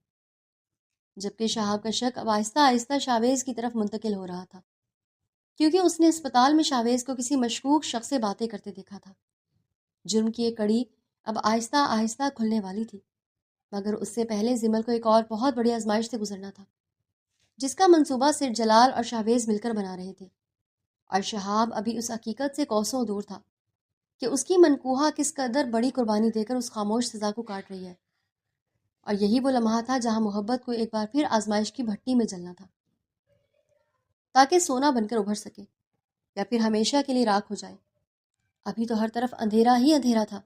جبکہ شہاب کا شک اب آہستہ آہستہ شاویز کی طرف منتقل ہو رہا تھا، کیونکہ اس نے اسپتال میں شاویز کو کسی مشکوک شخص سے باتیں کرتے دیکھا تھا۔ جرم کی ایک کڑی اب آہستہ آہستہ کھلنے والی تھی، مگر اس سے پہلے زمل کو ایک اور بہت بڑی آزمائش سے گزرنا تھا، جس کا منصوبہ سیٹ جلال اور شاویز مل کر بنا رہے تھے، اور شہاب ابھی اس حقیقت سے کوسوں دور تھا کہ اس کی منکوہا کس قدر بڑی قربانی دے کر اس خاموش سزا کو کاٹ رہی ہے، اور یہی وہ لمحہ تھا جہاں محبت کو ایک بار پھر آزمائش کی بھٹی میں جلنا تھا، تاکہ سونا بن کر ابھر سکے یا پھر ہمیشہ کے لیے راکھ ہو جائے۔ ابھی تو ہر طرف اندھیرا ہی اندھیرا تھا،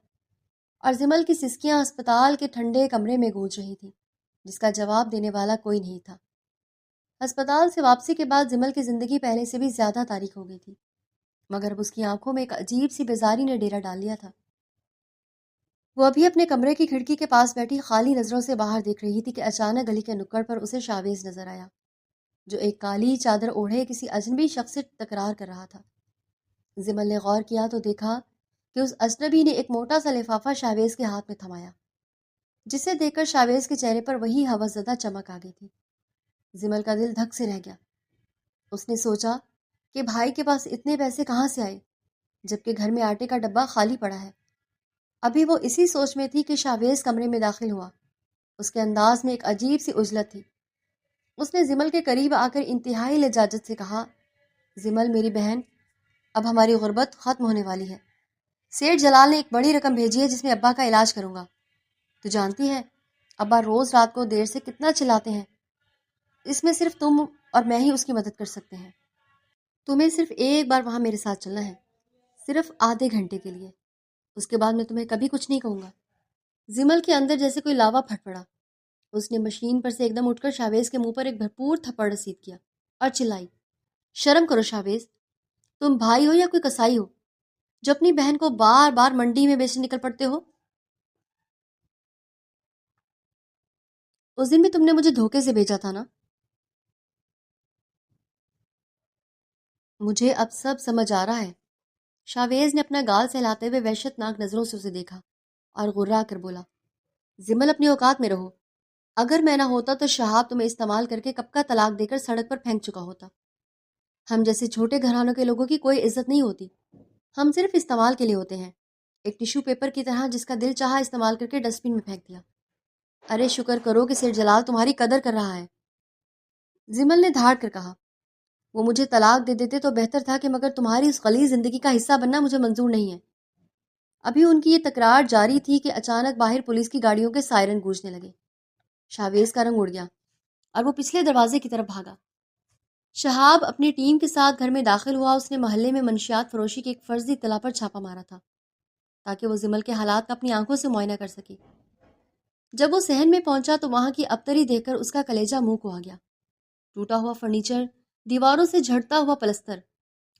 اور زمل کی سسکیاں اسپتال کے ٹھنڈے کمرے میں گونج رہی تھیں، جس کا جواب دینے والا کوئی نہیں تھا۔ ہسپتال سے واپسی کے بعد زمل کی زندگی پہلے سے بھی زیادہ تاریک ہو گئی تھی، مگر اب اس کی آنکھوں میں ایک عجیب سی بیزاری نے ڈیرا ڈال لیا تھا۔ وہ ابھی اپنے کمرے کی کھڑکی کے پاس بیٹھی خالی نظروں سے باہر دیکھ رہی تھی کہ اچانک گلی کے نکڑ پر اسے شاویز نظر آیا، جو ایک کالی چادر اوڑھے کسی اجنبی شخص سے تکرار کر رہا تھا۔ زمل نے غور کیا تو دیکھا کہ اس اجنبی نے ایک موٹا سا لفافہ شاویز کے ہاتھ میں تھمایا، جسے دیکھ کر شاویز کے چہرے پر وہی ہوس زدہ چمک آ گئی تھی۔ زمل کا دل دھک سے رہ گیا، اس نے سوچا کہ بھائی کے پاس اتنے پیسے کہاں سے آئے جبکہ گھر میں آٹے کا ڈبہ خالی پڑا ہے۔ ابھی وہ اسی سوچ میں تھی کہ شاویز کمرے میں داخل ہوا، اس کے انداز میں ایک عجیب سی عجلت تھی۔ اس نے زمل کے قریب آ کر انتہائی لجاجت سے کہا، زمل میری بہن، اب ہماری غربت ختم ہونے والی ہے، سیٹھ جلال نے ایک بڑی رقم بھیجی ہے جس میں ابا کا علاج کروں گا۔ تو جانتی ہے ابا روز رات کو دیر سے کتنا چلاتے ہیں، اس میں صرف تم اور میں ہی اس کی مدد کر سکتے ہیں۔ تمہیں صرف ایک بار وہاں میرے ساتھ چلنا ہے، صرف آدھے گھنٹے کے لیے، اس کے بعد میں تمہیں کبھی کچھ نہیں کہوں گا۔ زمل کے اندر جیسے کوئی لاوا پھٹ پڑا، اس نے مشین پر سے ایک دم اٹھ کر شاویز کے منہ پر ایک بھرپور تھپڑ رسید کیا اور چلائی، شرم کرو شاویز، تم بھائی ہو یا کوئی کسائی ہو جو اپنی بہن کو بار بار منڈی میں بیچنے نکل پڑتے ہو؟ اس دن بھی تم نے مجھے دھوکے سے بھیجا تھا نا؟ مجھے اب سب سمجھ آ رہا ہے۔ شاویز نے اپنا گال سہلاتے ہوئے وحشت ناک نظروں سے اسے دیکھا اور غرا کر بولا، زمل اپنی اوقات میں رہو، اگر میں نہ ہوتا تو شہاب تمہیں استعمال کر کے کب کا طلاق دے کر سڑک پر پھینک چکا ہوتا۔ ہم جیسے چھوٹے گھرانوں کے لوگوں کی کوئی عزت نہیں ہوتی، ہم صرف استعمال کے لیے ہوتے ہیں، ایک ٹیشو پیپر کی طرح جس کا دل چاہا استعمال کر کے ڈسٹ بن میں پھینک دیا۔ ارے شکر کرو کہ سیر جلال تمہاری قدر کر رہا ہے، زمل نے دھاڑ کر کہا۔ وہ مجھے طلاق دے دیتے تو بہتر تھا، کہ مگر تمہاری اس غلیظ زندگی کا حصہ بننا مجھے منظور نہیں ہے۔ ابھی ان کی یہ تکرار جاری تھی کہ اچانک باہر پولیس کی گاڑیوں کے سائرن گونجنے لگے۔ شاویز کا رنگ اڑ گیا اور وہ پچھلے دروازے کی طرف بھاگا۔ شہاب اپنی ٹیم کے ساتھ گھر میں داخل ہوا۔ اس نے محلے میں منشیات فروشی کی ایک فرضی اطلاع پر چھاپا مارا تھا، تاکہ وہ زمل کے حالات کا اپنی آنکھوں سے معائنہ کر سکے۔ جب وہ صحن میں پہنچا تو وہاں کی ابتری دیکھ کر اس کا کلیجہ منہ کو آ گیا۔ ٹوٹا ہوا فرنیچر، دیواروں سے جھڑتا ہوا پلستر،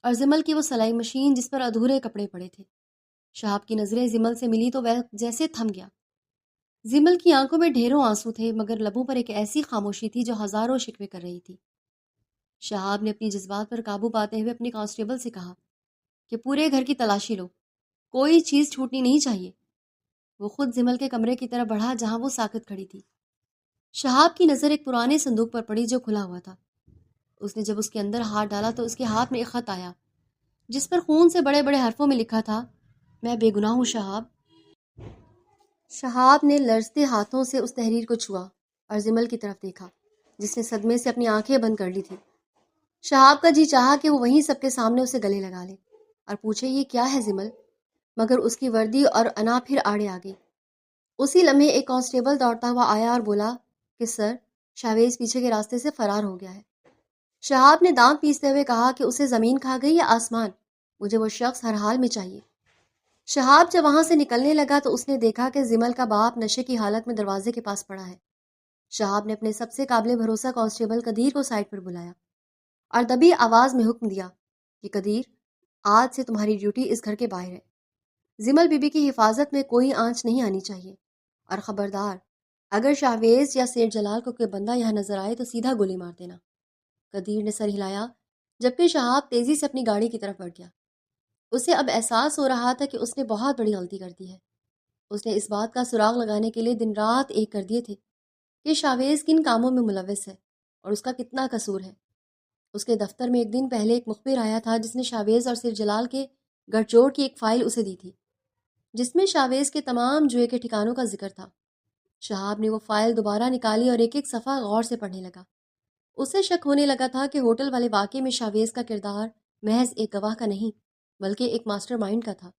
اور زمل کی وہ سلائی مشین جس پر ادھورے کپڑے پڑے تھے۔ شہاب کی نظریں زمل سے ملی تو وہ جیسے تھم گیا۔ زمل کی آنکھوں میں ڈھیروں آنسو تھے، مگر لبوں پر ایک ایسی خاموشی تھی جو ہزاروں شکوے کر رہی تھی۔ شہاب نے اپنی جذبات پر قابو پاتے ہوئے اپنی کانسٹیبل سے کہا کہ پورے گھر کی تلاشی لو، کوئی چیز چھوٹنی نہیں چاہیے۔ وہ خود زمل کے کمرے کی طرف بڑھا جہاں وہ ساکت کھڑی تھی۔ شہاب کی نظر ایک پرانے صندوق پر پڑی جو کھلا ہوا تھا۔ اس نے جب اس کے اندر ہاتھ ڈالا تو اس کے ہاتھ میں ایک خط آیا جس پر خون سے بڑے بڑے حرفوں میں لکھا تھا، میں بے گناہ ہوں شہاب۔ شہاب نے لرزتے ہاتھوں سے اس تحریر کو چھوا اور زمل کی طرف دیکھا جس نے صدمے سے اپنی آنکھیں بند کر لی تھی۔ شہاب کا جی چاہا کہ وہ وہیں سب کے سامنے اسے گلے لگا لے اور پوچھے یہ کیا ہے زمل، مگر اس کی وردی اور انا پھر آڑے آ گئی۔ اسی لمحے ایک کانسٹیبل دوڑتا ہوا آیا اور بولا کہ سر، شاویز پیچھے کے راستے سے فرار ہو گیا ہے۔ شہاب نے دانت پیستے ہوئے کہا کہ اسے زمین کھا گئی یا آسمان، مجھے وہ شخص ہر حال میں چاہیے۔ شہاب جب وہاں سے نکلنے لگا تو اس نے دیکھا کہ زمل کا باپ نشے کی حالت میں دروازے کے پاس پڑا ہے۔ شہاب نے اپنے سب سے قابل بھروسہ کانسٹیبل قدیر کو سائڈ پر بلایا اور دبی آواز میں حکم دیا کہ قدیر، آج سے تمہاری ڈیوٹی اس گھر کے باہر ہے۔ زمل بی بی کی حفاظت میں کوئی آنچ نہیں آنی چاہیے، اور خبردار، اگر شاویز یا سیر جلال کو کوئی بندہ یہاں نظر آئے تو سیدھا گولی مار دینا۔ قدیر نے سر ہلایا جبکہ شہاب تیزی سے اپنی گاڑی کی طرف بڑھ گیا۔ اسے اب احساس ہو رہا تھا کہ اس نے بہت بڑی غلطی کر دی ہے۔ اس نے اس بات کا سراغ لگانے کے لیے دن رات ایک کر دیے تھے کہ شاویز کن کاموں میں ملوث ہے اور اس کا کتنا قصور ہے۔ اس کے دفتر میں ایک دن پہلے ایک مخبر آیا تھا جس نے شاویز اور سیر جلال کے گٹھ جوڑ کی ایک فائل اسے دی تھی جس میں شاویز کے تمام جوئے کے ٹھکانوں کا ذکر تھا۔ شہاب نے وہ فائل دوبارہ نکالی اور ایک ایک صفحہ غور سے پڑھنے لگا۔ اسے شک ہونے لگا تھا کہ ہوٹل والے واقعے میں شاویز کا کردار محض ایک گواہ کا نہیں بلکہ ایک ماسٹر مائنڈ کا تھا۔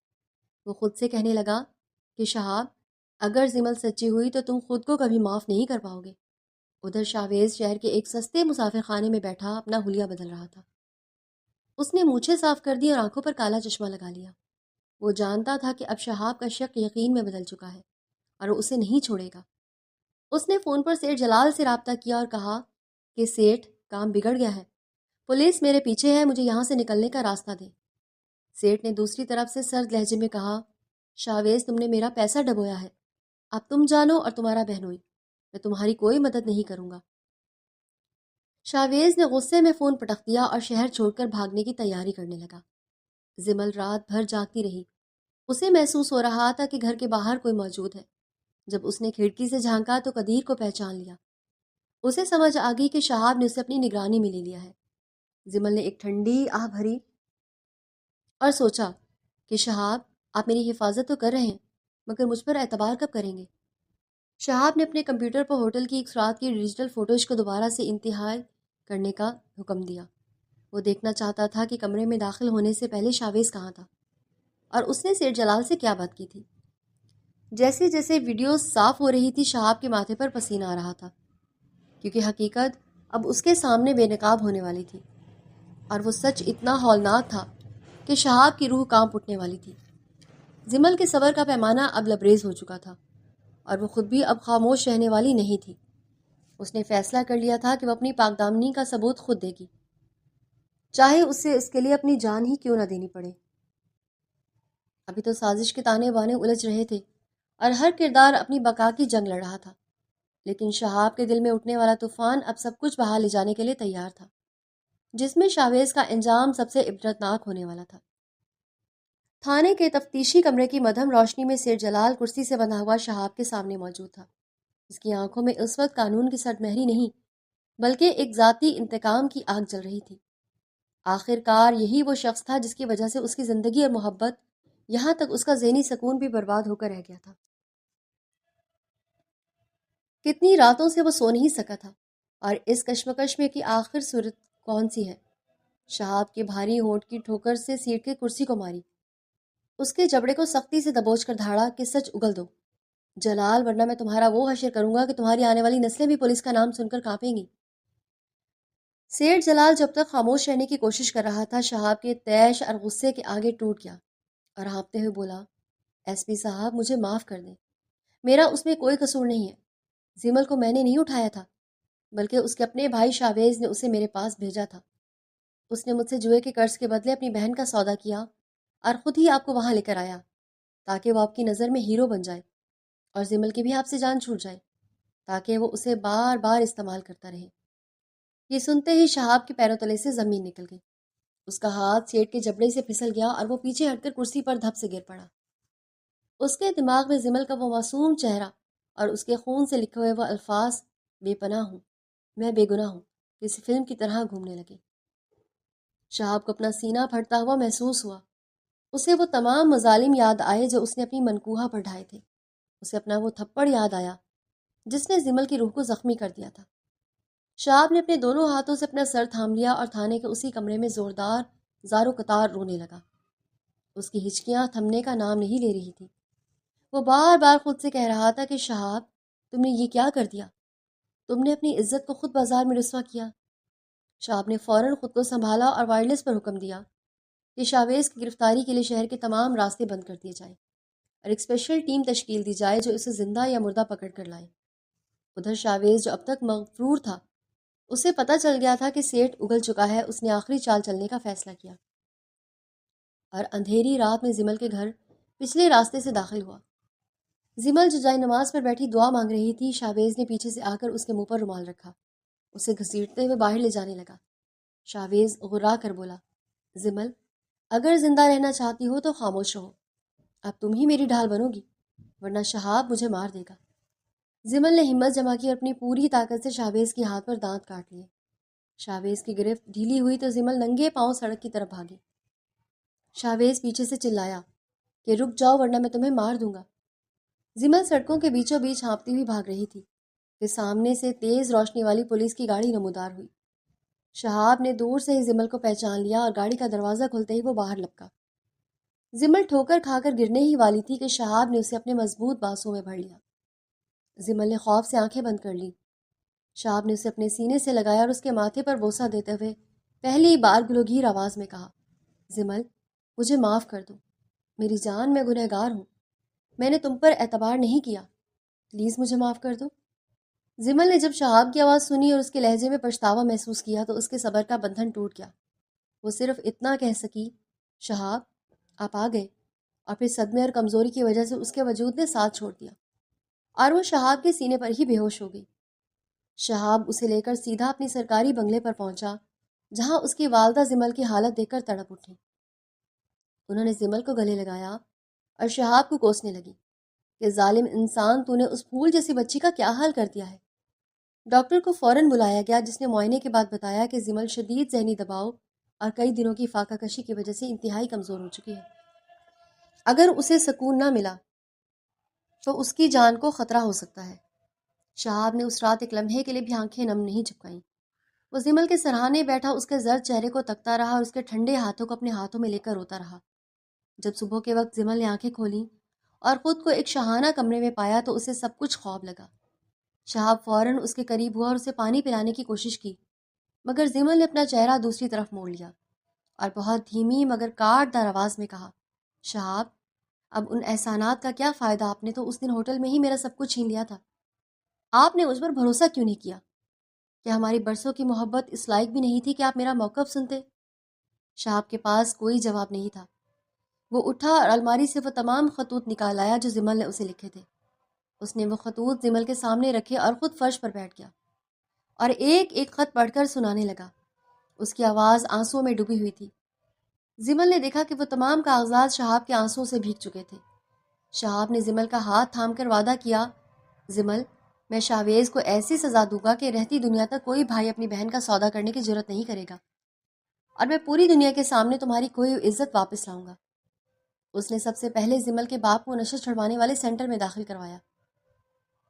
وہ خود سے کہنے لگا کہ شہاب، اگر زمل سچی ہوئی تو تم خود کو کبھی معاف نہیں کر پاؤ گے۔ ادھر شاویز شہر کے ایک سستے مسافر خانے میں بیٹھا اپنا حلیہ بدل رہا تھا۔ اس نے مونچھیں صاف کر دی اور آنکھوں پر کالا چشمہ لگا لیا۔ وہ جانتا تھا کہ اب شہاب کا شک یقین میں بدل چکا ہے اور وہ اسے نہیں چھوڑے گا۔ اس نے فون پر سیٹھ جلال سے رابطہ کیا اور کہا کہ سیٹھ، کام بگڑ گیا ہے، پولیس میرے پیچھے ہے، مجھے یہاں سے نکلنے کا راستہ دے۔ سیٹھ نے دوسری طرف سے سرد لہجے میں کہا، شاویز، تم نے میرا پیسہ ڈبویا ہے، اب تم جانو اور تمہارا بہنوئی، میں تمہاری کوئی مدد نہیں کروں گا۔ شاویز نے غصے میں فون پٹخ دیا اور شہر چھوڑ کر بھاگنے کی تیاری کرنے لگا۔ زمل رات بھر جاگتی رہی۔ اسے محسوس ہو رہا تھا کہ گھر کے باہر کوئی موجود ہے۔ جب اس نے کھڑکی سے جھانکا تو قدیر کو پہچان لیا۔ اسے سمجھ آ گئی کہ شہاب نے اسے اپنی نگرانی میں لے لیا ہے۔ زمل نے ایک ٹھنڈی آہ بھری اور سوچا کہ شہاب، آپ میری حفاظت تو کر رہے ہیں، مگر مجھ پر اعتبار کب کریں گے؟ شہاب نے اپنے کمپیوٹر پر ہوٹل کی ایک رات کی ڈیجیٹل فوٹوز کو دوبارہ سے انتہائی کرنے کا حکم دیا۔ وہ دیکھنا چاہتا تھا کہ کمرے میں داخل ہونے سے پہلے شاویز کہاں تھا اور اس نے سیر جلال سے کیا بات کی تھی۔ جیسے جیسے ویڈیو صاف ہو رہی تھی، شہاب کے ماتھے پر پسینہ آ رہا تھا، کیونکہ حقیقت اب اس کے سامنے بے نقاب ہونے والی تھی، اور وہ سچ اتنا ہولناک تھا کہ شہاب کی روح کانپ اٹھنے والی تھی۔ زمل کے صبر کا پیمانہ اب لبریز ہو چکا تھا، اور وہ خود بھی اب خاموش رہنے والی نہیں تھی۔ اس نے فیصلہ کر لیا تھا کہ وہ اپنی پاکدامنی کا ثبوت خود دے گی، چاہے اسے اس کے لیے اپنی جان ہی کیوں نہ دینی پڑے۔ ابھی تو سازش کے تانے بانے الجھ رہے تھے اور ہر کردار اپنی بقا کی جنگ لڑ رہا تھا، لیکن شہاب کے دل میں اٹھنے والا طوفان اب سب کچھ بہا لے جانے کے لیے تیار تھا، جس میں شاویز کا انجام سب سے عبرتناک ہونے والا تھا۔ تھانے کے تفتیشی کمرے کی مدھم روشنی میں سیر جلال کرسی سے بندھا ہوا شہاب کے سامنے موجود تھا۔ اس کی آنکھوں میں اس وقت قانون کی سرد مہری نہیں بلکہ ایک ذاتی انتقام کی آگ جل رہی تھی۔ آخر کار یہی وہ شخص تھا جس کی وجہ سے اس کی زندگی اور محبت یہاں تک اس کا ذہنی سکون بھی برباد ہو کر رہ گیا تھا۔ کتنی راتوں سے وہ سو نہیں سکا تھا، اور اس کشمکش میں کہ آخر صورت کون سی ہے۔ شہاب کے بھاری ہونٹ کی ٹھوکر سے سیٹ کے کرسی کو ماری، اس کے جبڑے کو سختی سے دبوچ کر دھاڑا کہ سچ اگل دو جلال، ورنہ میں تمہارا وہ حشر کروں گا کہ تمہاری آنے والی نسلیں بھی پولیس کا نام سن کر کانپیں گی۔ سیٹھ جلال جب تک خاموش رہنے کی کوشش کر رہا تھا، شہاب کے طیش اور غصے کے آگے ٹوٹ گیا اور ہانپتے ہوئے بولا، ایس پی صاحب مجھے معاف کر دیں، میرا اس میں کوئی قصور نہیں ہے۔ زمل کو میں نے نہیں اٹھایا تھا، بلکہ اس کے اپنے بھائی شاویز نے اسے میرے پاس بھیجا تھا۔ اس نے مجھ سے جوئے کے قرض کے بدلے اپنی بہن کا سودا کیا اور خود ہی آپ کو وہاں لے کر آیا تاکہ وہ آپ کی نظر میں ہیرو بن جائے اور زمل کی بھی آپ سے جان چھوٹ جائے تاکہ وہ اسے بار بار استعمال کرتا رہے۔ یہ سنتے ہی شہاب کے پیروں تلے سے زمین نکل گئی، اس کا ہاتھ سیٹ کے جبڑے سے پھسل گیا اور وہ پیچھے ہٹ کر کرسی پر دھپ سے گر پڑا۔ اس کے دماغ میں زمل کا وہ معصوم چہرہ اور اس کے خون سے لکھے ہوئے وہ الفاظ، بے پناہ ہوں، میں بے گناہ ہوں، کسی فلم کی طرح گھومنے لگے۔ شہاب کو اپنا سینہ پھٹتا ہوا محسوس ہوا، اسے وہ تمام مظالم یاد آئے جو اس نے اپنی منکوہا پر ڈھائے تھے، اسے اپنا وہ تھپڑ یاد آیا جس نے زمل کی روح کو زخمی کر دیا تھا۔ شہاب نے اپنے دونوں ہاتھوں سے اپنا سر تھام لیا اور تھانے کے اسی کمرے میں زوردار زار و قطار رونے لگا۔ اس کی ہچکیاں تھمنے کا نام نہیں لے رہی تھی، وہ بار بار خود سے کہہ رہا تھا کہ شہاب تم نے یہ کیا کر دیا، تم نے اپنی عزت کو خود بازار میں رسوا کیا۔ شہاب نے فوراً خود کو سنبھالا اور وائرلیس پر حکم دیا کہ شاویز کی گرفتاری کے لیے شہر کے تمام راستے بند کر دیے جائیں اور ایک اسپیشل ٹیم تشکیل دی جائے جو اسے زندہ یا مردہ پکڑ کر لائے۔ ادھر شاویز جو اب تک مغرور تھا، اسے پتہ چل گیا تھا کہ سیٹ اگل چکا ہے، اس نے آخری چال چلنے کا فیصلہ کیا اور اندھیری رات میں زمل کے گھر پچھلے راستے سے داخل ہوا۔ زمل جو جائے نماز پر بیٹھی دعا مانگ رہی تھی، شاویز نے پیچھے سے آ کر اس کے منہ پر رومال رکھا، اسے گھسیٹتے ہوئے باہر لے جانے لگا۔ شاویز غرا کر بولا، زمل اگر زندہ رہنا چاہتی ہو تو خاموش رہو، اب تم ہی میری ڈھال بنو گی ورنہ شہاب مجھے مار دے گا۔ زمل نے ہمت جما کی اور اپنی پوری طاقت سے شاویز کے ہاتھ پر دانت کاٹ لیے۔ شاویز کی گرفت ڈھیلی ہوئی تو زمل ننگے پاؤں سڑک کی طرف بھاگی۔ شاویز پیچھے سے چلایا کہ رک جاؤ ورنہ میں تمہیں مار دوں گا۔ زمل سڑکوں کے بیچوں بیچ ہانپتی ہوئی بھاگ رہی تھی کہ سامنے سے تیز روشنی والی پولیس کی گاڑی نمودار ہوئی۔ شہاب نے دور سے ہی زمل کو پہچان لیا اور گاڑی کا دروازہ کھلتے ہی وہ باہر لپکا۔ زمل ٹھوکر کھا کر گرنے ہی والی تھی کہ شہاب نے اسے اپنے مضبوط بانسوں میں بھر لیا۔ زمل نے خوف سے آنکھیں بند کر لی۔ شہاب نے اسے اپنے سینے سے لگایا اور اس کے ماتھے پر بوسہ دیتے ہوئے پہلی بار گلوگیر آواز میں کہا، زمل مجھے معاف کر دو، میری جان میں گنہگار ہوں، میں نے تم پر اعتبار نہیں کیا، پلیز مجھے معاف کر دو۔ زمل نے جب شہاب کی آواز سنی اور اس کے لہجے میں پچھتاوا محسوس کیا تو اس کے صبر کا بندھن ٹوٹ گیا۔ وہ صرف اتنا کہہ سکی، شہاب آپ آ گئے، اور پھر صدمے اور کمزوری کی وجہ سے اس کے وجود نے ساتھ چھوڑ دیا اور وہ شہاب کے سینے پر ہی بے ہوش ہو گئی۔ شہاب اسے لے کر سیدھا اپنی سرکاری بنگلے پر پہنچا جہاں اس کی والدہ زمل کی حالت دیکھ کر تڑپ اٹھی۔ انہوں نے زمل کو گلے لگایا اور شہاب کو کوسنے لگی کہ ظالم انسان، تو نے اس پھول جیسی بچی کا کیا حال کر دیا ہے۔ ڈاکٹر کو فوراً بلایا گیا جس نے معائنے کے بعد بتایا کہ زمل شدید ذہنی دباؤ اور کئی دنوں کی فاقہ کشی کی وجہ سے انتہائی کمزور ہو چکی ہے، اگر اسے سکون نہ ملا تو اس کی جان کو خطرہ ہو سکتا ہے۔ شہاب نے اس رات ایک لمحے کے لیے بھی آنکھیں نم نہیں چپکائیں، وہ زمل کے سرہانے بیٹھا اس کے زرد چہرے کو تکتا رہا اور اس کے ٹھنڈے ہاتھوں کو اپنے ہاتھوں میں لے کر روتا رہا۔ جب صبح کے وقت زمل نے آنکھیں کھولیں اور خود کو ایک شاہانہ کمرے میں پایا تو اسے سب کچھ خواب لگا۔ شہاب فوراً اس کے قریب ہوا اور اسے پانی پلانے کی کوشش کی، مگر زمل نے اپنا چہرہ دوسری طرف موڑ لیا اور بہت دھیمی مگر کاٹ دار آواز میں کہا، شہاب اب ان احسانات کا کیا فائدہ، آپ نے تو اس دن ہوٹل میں ہی میرا سب کچھ چھین لیا تھا، آپ نے مجھ پر بھروسہ کیوں نہیں کیا؟ کیا ہماری برسوں کی محبت اس لائق بھی نہیں تھی کہ آپ میرا موقف سنتے؟ شہاب کے پاس کوئی جواب نہیں تھا۔ وہ اٹھا اور الماری سے وہ تمام خطوط نکال آیا جو زمل نے اسے لکھے تھے۔ اس نے وہ خطوط زمل کے سامنے رکھے اور خود فرش پر بیٹھ گیا اور ایک ایک خط پڑھ کر سنانے لگا۔ اس کی آواز آنسوؤں میں ڈوبی ہوئی تھی۔ زمل نے دیکھا کہ وہ تمام کاغذات شہاب کے آنسوؤں سے بھیگ چکے تھے۔ شہاب نے زمل کا ہاتھ تھام کر وعدہ کیا، زمل میں شاویز کو ایسی سزا دوں گا کہ رہتی دنیا تک کوئی بھائی اپنی بہن کا سودا کرنے کی جرت نہیں کرے گا، اور میں پوری دنیا کے سامنے تمہاری کھوئی ہوئی عزت واپس لاؤں گا۔ اس نے سب سے پہلے زمل کے باپ کو نشہ چھڑوانے والے سینٹر میں داخل کروایا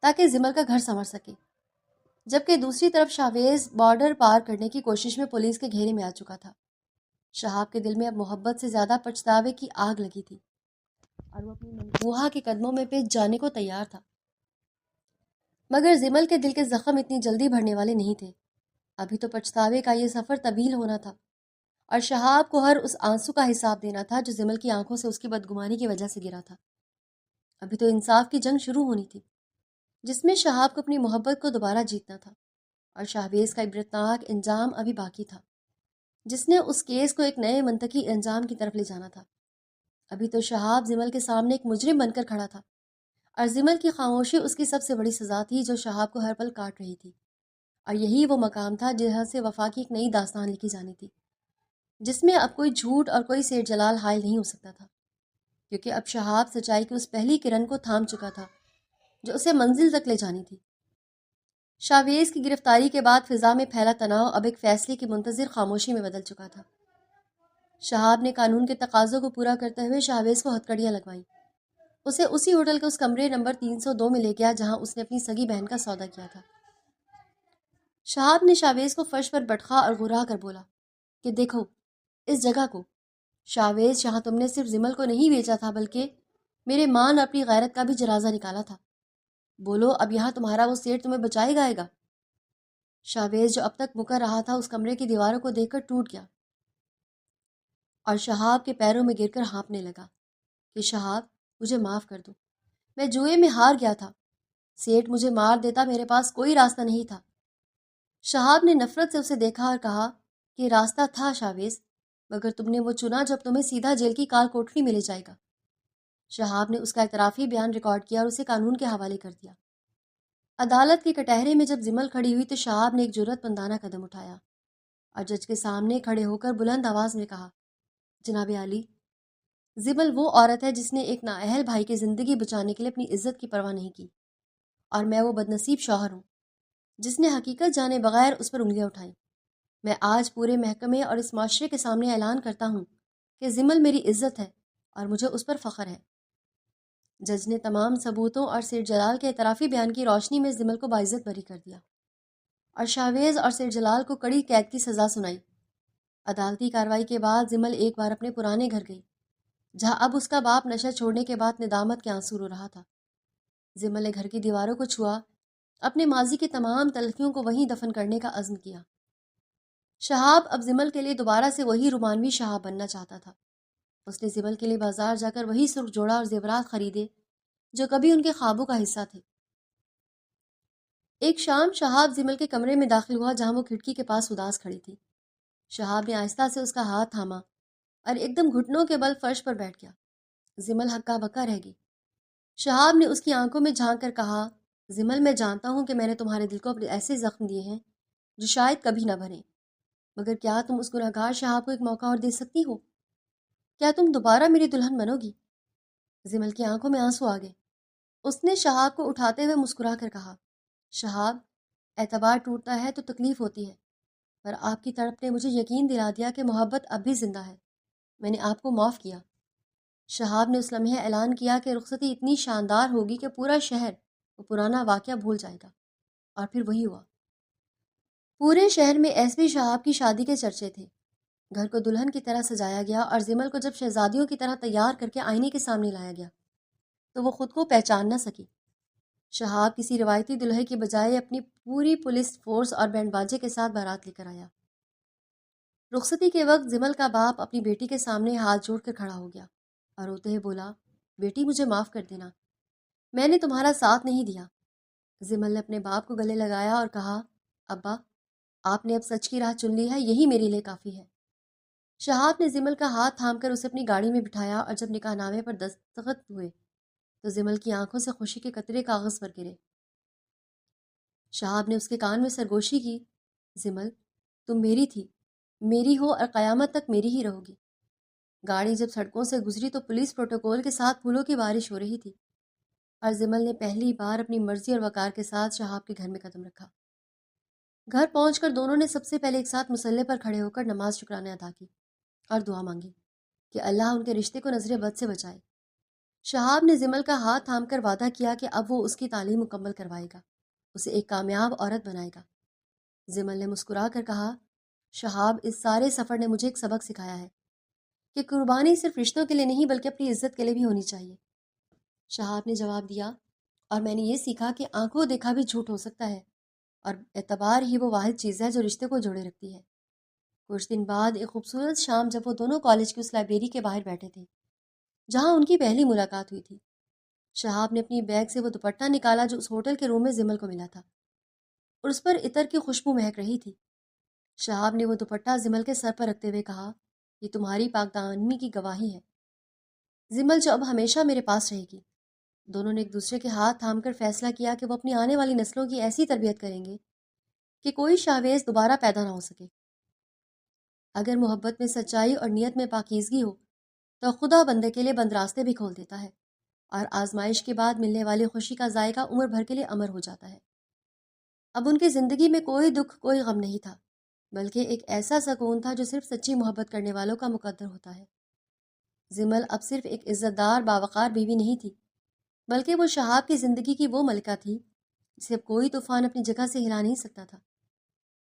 تاکہ زمل کا گھر سنور سکے، جبکہ دوسری طرف شاویز بارڈر پار کرنے کی کوشش میں پولیس کے گھیرے میں آ چکا تھا۔ شہاب کے دل میں اب محبت سے زیادہ پچھتاوے کی آگ لگی تھی اور وہ اپنی منصوحہ کے قدموں میں پیچ جانے کو تیار تھا، مگر زمل کے دل کے زخم اتنی جلدی بھرنے والے نہیں تھے۔ ابھی تو پچھتاوے کا یہ سفر طویل ہونا تھا اور شہاب کو ہر اس آنسو کا حساب دینا تھا جو زمل کی آنکھوں سے اس کی بدگمانی کی وجہ سے گرا تھا۔ ابھی تو انصاف کی جنگ شروع ہونی تھی، جس میں شہاب کو اپنی محبت کو دوبارہ جیتنا تھا، اور شاہویز کا عبرتناک انجام ابھی باقی تھا، جس نے اس کیس کو ایک نئے منطقی انجام کی طرف لے جانا تھا۔ ابھی تو شہاب زمل کے سامنے ایک مجرم بن کر کھڑا تھا، اور زمل کی خاموشی اس کی سب سے بڑی سزا تھی جو شہاب کو ہر پل کاٹ رہی تھی، اور یہی وہ مقام تھا جہاں سے وفا کی ایک نئی داستان لکھی جانی تھی، جس میں اب کوئی جھوٹ اور کوئی سیر جلال حائل نہیں ہو سکتا تھا، کیونکہ اب شہاب سچائی کی اس پہلی کرن کو تھام چکا تھا جو اسے منزل تک لے جانی تھی۔ شاویز کی گرفتاری کے بعد فضا میں پھیلا تناؤ اب ایک فیصلے کی منتظر خاموشی میں بدل چکا تھا۔ شہاب نے قانون کے تقاضوں کو پورا کرتے ہوئے شاویز کو ہتکڑیاں لگوائیں، اسے اسی ہوٹل کے اس کمرے نمبر 302 میں لے گیا جہاں اس نے اپنی سگی بہن کا سودا کیا تھا۔ شہاب نے شاویز کو فرش پر بٹھا اور گھرا کر بولا کہ دیکھو اس جگہ کو، شاویز، یہاں تم نے صرف زمل کو نہیں بیچا تھا بلکہ میرے مان اور اپنی غیرت کا بھی جنازہ نکالا تھا۔ بولو اب یہاں تمہارا وہ سیٹ تمہیں بچائے گا؟ شاویز جو اب تک مکر رہا تھا اس کمرے کی دیواروں کو دیکھ کر ٹوٹ گیا اور شہاب کے پیروں میں گر کر ہانپنے لگا کہ شہاب، مجھے معاف کر دو، میں جوئے میں ہار گیا تھا، سیٹ مجھے مار دیتا، میرے پاس کوئی راستہ نہیں تھا۔ شہاب نے نفرت سے اسے دیکھا اور کہا کہ راستہ تھا شاویز، مگر تم نے وہ چنا جب تمہیں سیدھا جیل کی کال کوٹری میں لے جائے گا۔ شہاب نے اس کا اعترافی بیان ریکارڈ کیا اور اسے قانون کے حوالے کر دیا۔ عدالت کے کٹہرے میں جب زمل کھڑی ہوئی تو شہاب نے ایک جرأت مندانہ قدم اٹھایا اور جج کے سامنے کھڑے ہو کر بلند آواز میں کہا، جناب عالی، زمل وہ عورت ہے جس نے ایک نااہل بھائی کی زندگی بچانے کے لیے اپنی عزت کی پرواہ نہیں کی، اور میں وہ بدنصیب شوہر ہوں جس نے حقیقت جانے بغیر اس پر انگلیاں اٹھائیں۔ میں آج پورے محکمے اور اس معاشرے کے سامنے اعلان کرتا ہوں کہ زمل میری عزت ہے اور مجھے اس پر فخر ہے۔ جج نے تمام ثبوتوں اور سیر جلال کے اعترافی بیان کی روشنی میں زمل کو باعزت بری کر دیا اور شاویز اور سیر جلال کو کڑی قید کی سزا سنائی۔ عدالتی کارروائی کے بعد زمل ایک بار اپنے پرانے گھر گئی، جہاں اب اس کا باپ نشہ چھوڑنے کے بعد ندامت کے آنسو رو رہا تھا۔ زمل نے گھر کی دیواروں کو چھوا، اپنے ماضی کی تمام تلخیوں کو وہیں دفن کرنے کا عزم کیا۔ شہاب اب زمل کے لیے دوبارہ سے وہی رومانوی شہاب بننا چاہتا تھا۔ اس نے زمل کے لیے بازار جا کر وہی سرخ جوڑا اور زیورات خریدے جو کبھی ان کے خوابوں کا حصہ تھے۔ ایک شام شہاب زمل کے کمرے میں داخل ہوا جہاں وہ کھڑکی کے پاس اداس کھڑی تھی۔ شہاب نے آہستہ سے اس کا ہاتھ تھاما اور ایک دم گھٹنوں کے بل فرش پر بیٹھ گیا۔ زمل ہکا بکا رہ گئی۔ شہاب نے اس کی آنکھوں میں جھانک کر کہا، زمل، میں جانتا ہوں کہ میں نے تمہارے دل کو اپنے ایسے زخم دیے ہیں جو شاید کبھی نہ بھریں، مگر کیا تم اس گنہگار شہاب کو ایک موقع اور دے سکتی ہو؟ کیا تم دوبارہ میری دلہن بنو گی؟ زمل کی آنکھوں میں آنسو آ گئے۔ اس نے شہاب کو اٹھاتے ہوئے مسکرا کر کہا، شہاب، اعتبار ٹوٹتا ہے تو تکلیف ہوتی ہے، پر آپ کی تڑپ نے مجھے یقین دلا دیا کہ محبت اب بھی زندہ ہے۔ میں نے آپ کو معاف کیا۔ شہاب نے اس لمحے اعلان کیا کہ رخصتی اتنی شاندار ہوگی کہ پورا شہر وہ پرانا واقعہ بھول جائے گا، اور پھر وہی ہوا۔ پورے شہر میں ایس پی شہاب کی شادی کے چرچے تھے۔ گھر کو دلہن کی طرح سجایا گیا اور زمل کو جب شہزادیوں کی طرح تیار کر کے آئینے کے سامنے لایا گیا تو وہ خود کو پہچان نہ سکی۔ شہاب کسی روایتی دلہے کی بجائے اپنی پوری پولیس فورس اور بینڈ باجے کے ساتھ بارات لے کر آیا۔ رخصتی کے وقت زمل کا باپ اپنی بیٹی کے سامنے ہاتھ جوڑ کر کھڑا ہو گیا اور روتے ہوئے بولا، بیٹی، مجھے معاف کر دینا، میں نے تمہارا ساتھ نہیں دیا۔ زمل نے اپنے باپ کو گلے لگایا اور کہا، ابا، آپ نے اب سچ کی راہ چن لی ہے، یہی میرے لیے کافی ہے۔ شہاب نے زمل کا ہاتھ تھام کر اسے اپنی گاڑی میں بٹھایا اور جب نکاح نامے پر دستخط ہوئے تو زمل کی آنکھوں سے خوشی کے قطرے کاغذ پر گرے۔ شہاب نے اس کے کان میں سرگوشی کی، زمل، تم میری تھی، میری ہو اور قیامت تک میری ہی رہو گی۔ گاڑی جب سڑکوں سے گزری تو پولیس پروٹوکول کے ساتھ پھولوں کی بارش ہو رہی تھی اور زمل نے پہلی بار اپنی مرضی اور وقار کے ساتھ شہاب کے گھر میں قدم رکھا۔ گھر پہنچ کر دونوں نے سب سے پہلے ایک ساتھ مصلے پر کھڑے ہو کر نماز شکرانے ادا کی اور دعا مانگی۔ کہ اللہ ان کے رشتے کو نظر بد سے بچائے۔ شہاب نے زمل کا ہاتھ تھام کر وعدہ کیا کہ اب وہ اس کی تعلیم مکمل کروائے گا، اسے ایک کامیاب عورت بنائے گا۔ زمل نے مسکرا کر کہا، شہاب، اس سارے سفر نے مجھے ایک سبق سکھایا ہے کہ قربانی صرف رشتوں کے لیے نہیں بلکہ اپنی عزت کے لیے بھی ہونی چاہیے۔ شہاب نے جواب دیا، اور میں نے یہ سیکھا کہ آنکھوں دیکھا بھی جھوٹ ہو سکتا ہے، اور اعتبار ہی وہ واحد چیز ہے جو رشتے کو جوڑے رکھتی ہے۔ کچھ دن بعد ایک خوبصورت شام جب وہ دونوں کالج کی اس لائبریری کے باہر بیٹھے تھے جہاں ان کی پہلی ملاقات ہوئی تھی، شہاب نے اپنی بیگ سے وہ دوپٹہ نکالا جو اس ہوٹل کے روم میں زمل کو ملا تھا، اور اس پر عطر کی خوشبو مہک رہی تھی۔ شہاب نے وہ دوپٹہ زمل کے سر پر رکھتے ہوئے کہا، یہ تمہاری پاک دامنی کی گواہی ہے زمل، جو اب ہمیشہ میرے پاس رہے گی۔ دونوں نے ایک دوسرے کے ہاتھ تھام کر فیصلہ کیا کہ وہ اپنی آنے والی نسلوں کی ایسی تربیت کریں گے کہ کوئی شاویز دوبارہ پیدا نہ ہو سکے۔ اگر محبت میں سچائی اور نیت میں پاکیزگی ہو تو خدا بندے کے لیے بند راستے بھی کھول دیتا ہے، اور آزمائش کے بعد ملنے والی خوشی کا ذائقہ عمر بھر کے لیے امر ہو جاتا ہے۔ اب ان کی زندگی میں کوئی دکھ، کوئی غم نہیں تھا، بلکہ ایک ایسا سکون تھا جو صرف سچی محبت کرنے والوں کا مقدر ہوتا ہے۔ زمل اب صرف ایک عزت دار باوقار بیوی نہیں تھی، بلکہ وہ شہاب کی زندگی کی وہ ملکہ تھی جسے اب کوئی طوفان اپنی جگہ سے ہلا نہیں سکتا تھا۔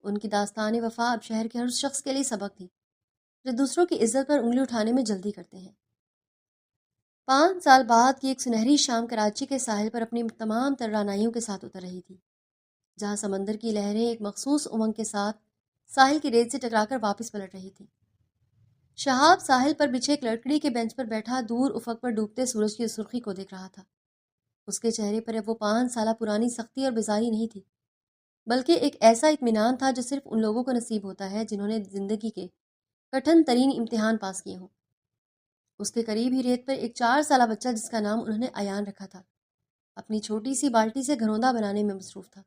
ان کی داستان وفا اب شہر کے ہر شخص کے لیے سبق تھی جو دوسروں کی عزت پر انگلی اٹھانے میں جلدی کرتے ہیں۔ 5 سال بعد کی ایک سنہری شام کراچی کے ساحل پر اپنی تمام تر رعنائیوں کے ساتھ اتر رہی تھی، جہاں سمندر کی لہریں ایک مخصوص امنگ کے ساتھ ساحل کی ریت سے ٹکرا کر واپس پلٹ رہی تھی۔ شہاب ساحل پر بچھے ایک لکڑی کے بینچ پر بیٹھا دور افق پر ڈوبتے سورج کی سرخی کو دیکھ رہا تھا۔ اس کے چہرے پر اب وہ 5 سالہ پرانی سختی اور بیزاری نہیں تھی، بلکہ ایک ایسا اطمینان تھا جو صرف ان لوگوں کو نصیب ہوتا ہے جنہوں نے زندگی کے کٹھن ترین امتحان پاس کیے ہوں۔ اس کے قریب ہی ریت پر ایک 4 سالہ بچہ جس کا نام انہوں نے ایان رکھا تھا، اپنی چھوٹی سی بالٹی سے گھروندہ بنانے میں مصروف تھا۔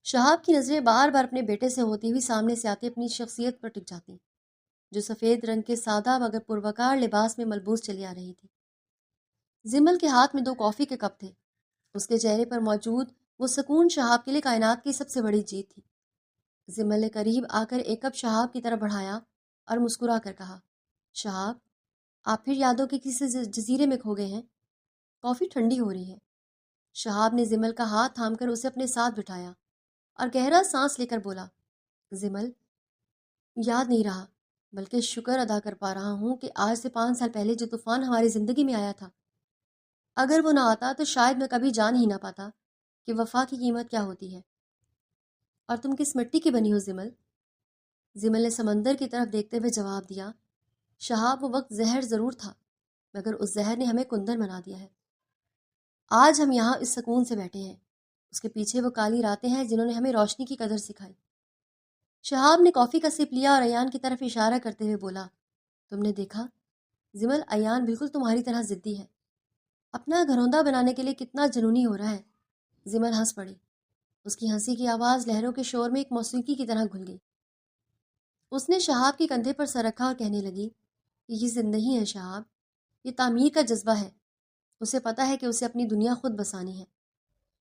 شہاب کی نظریں بار بار اپنے بیٹے سے ہوتی ہوئی سامنے سے آتی اپنی شخصیت پر ٹک جاتی، جو سفید رنگ کے سادہ مگر پروکار لباس میں ملبوس چلی آ رہی تھی۔ زمل کے ہاتھ میں 2 کافی کے کپ تھے، اس کے چہرے پر موجود وہ سکون شہاب کے لیے کائنات کی سب سے بڑی جیت تھی۔ زمل نے قریب آ کر ایک کپ شہاب کی طرف بڑھایا اور مسکرا کر کہا، شہاب، آپ پھر یادوں کے کسی جزیرے میں کھو گئے ہیں؟ کافی ٹھنڈی ہو رہی ہے۔ شہاب نے زمل کا ہاتھ تھام کر اسے اپنے ساتھ بٹھایا اور گہرا سانس لے کر بولا، زمل، یاد نہیں رہا، بلکہ شکر ادا کر پا رہا ہوں کہ آج سے 5 سال پہلے جو طوفان ہماری زندگی میں آیا تھا، اگر وہ نہ آتا تو شاید میں کبھی جان ہی نہ پاتا کہ وفا کی قیمت کیا ہوتی ہے۔ اور تم کس مٹی کی بنی ہو زمل؟ زمل نے سمندر کی طرف دیکھتے ہوئے جواب دیا، شہاب، وہ وقت زہر ضرور تھا، مگر اس زہر نے ہمیں کندن بنا دیا ہے۔ آج ہم یہاں اس سکون سے بیٹھے ہیں، اس کے پیچھے وہ کالی راتیں ہیں جنہوں نے ہمیں روشنی کی قدر سکھائی۔ شہاب نے کافی کا سپ لیا اور ایان کی طرف اشارہ کرتے ہوئے بولا، تم نے دیکھا زمل، ایان بالکل تمہاری طرح ضدی ہے، اپنا گھروندہ بنانے کے لیے کتنا جنونی ہو رہا ہے۔ زمل ہنس پڑی، اس کی ہنسی کی آواز لہروں کے شور میں ایک موسیقی کی طرح گھل گئی۔ اس نے شہاب کے کندھے پر سر رکھا اور کہنے لگی کہ یہ زندگی ہے شہاب، یہ تعمیر کا جذبہ ہے، اسے پتہ ہے کہ اسے اپنی دنیا خود بسانی ہے۔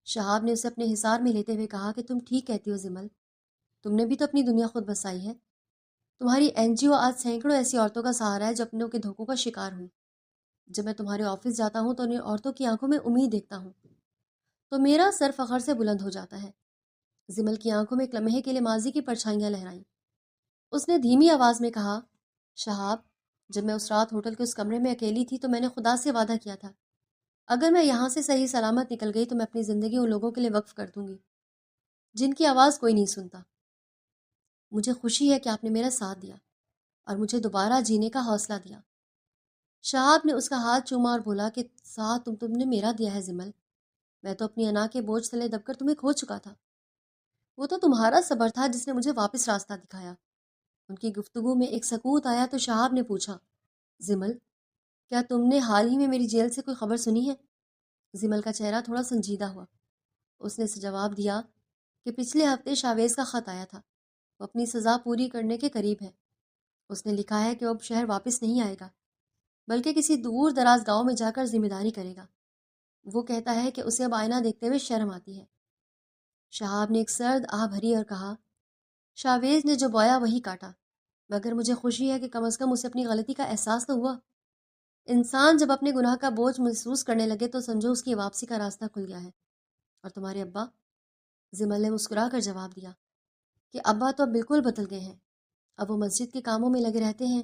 شہاب نے اسے اپنے حصار میں لیتے ہوئے کہا کہ تم ٹھیک کہتی ہو زمل، تم نے بھی تو اپنی دنیا خود بسائی ہے۔ تمہاری NGO آج سینکڑوں ایسی عورتوں کا سہارا ہے جو اپنوں کے دھوکوں کا شکار ہوئی۔ جب میں تمہارے آفس جاتا ہوں تو انہیں عورتوں کی آنکھوں میں امید دیکھتا ہوں تو میرا سر فخر سے بلند ہو جاتا ہے۔ زمل کی آنکھوں میں ایک لمحے کے لیے ماضی کی پرچھائیاں لہرائیں۔ اس نے دھیمی آواز میں کہا، شہاب، جب میں اس رات ہوٹل کے اس کمرے میں اکیلی تھی تو میں نے خدا سے وعدہ کیا تھا، اگر میں یہاں سے صحیح سلامت نکل گئی تو میں اپنی زندگی ان لوگوں کے لیے وقف کر دوں گی جن کی آواز کوئی نہیں سنتا۔ مجھے خوشی ہے کہ آپ نے میرا ساتھ دیا اور مجھے دوبارہ جینے کا حوصلہ دیا۔ شہاب نے اس کا ہاتھ چوما اور بولا کہ ساتھ تم نے میرا دیا ہے زمل، میں تو اپنی انا کے بوجھ تلے دب کر تمہیں کھو چکا تھا، وہ تو تمہارا صبر تھا جس نے مجھے واپس راستہ دکھایا۔ ان کی گفتگو میں ایک سکوت آیا تو شہاب نے پوچھا، زمل، کیا تم نے حال ہی میں میری جیل سے کوئی خبر سنی ہے؟ زمل کا چہرہ تھوڑا سنجیدہ ہوا، اس نے جواب دیا کہ پچھلے ہفتے شاویز کا خط آیا تھا، وہ اپنی سزا پوری کرنے کے قریب ہے۔ اس نے لکھا ہے کہ وہ اب شہر واپس نہیں آئے گا بلکہ کسی دور دراز گاؤں میں جا کر ذمہ داری کرے گا۔ وہ کہتا ہے کہ اسے اب آئینہ دیکھتے ہوئے شرم آتی ہے۔ شہاب نے ایک سرد آہ بھری اور کہا، شاویز نے جو بویا وہی کاٹا، مگر مجھے خوشی ہے کہ کم از کم اسے اپنی غلطی کا احساس تو ہوا۔ انسان جب اپنے گناہ کا بوجھ محسوس کرنے لگے تو سمجھو اس کی واپسی کا راستہ کھل گیا ہے۔ اور تمہارے ابا؟ زمل نے مسکرا کر جواب دیا کہ ابا تو اب بالکل بدل گئے ہیں۔ اب وہ مسجد کے کاموں میں لگے رہتے ہیں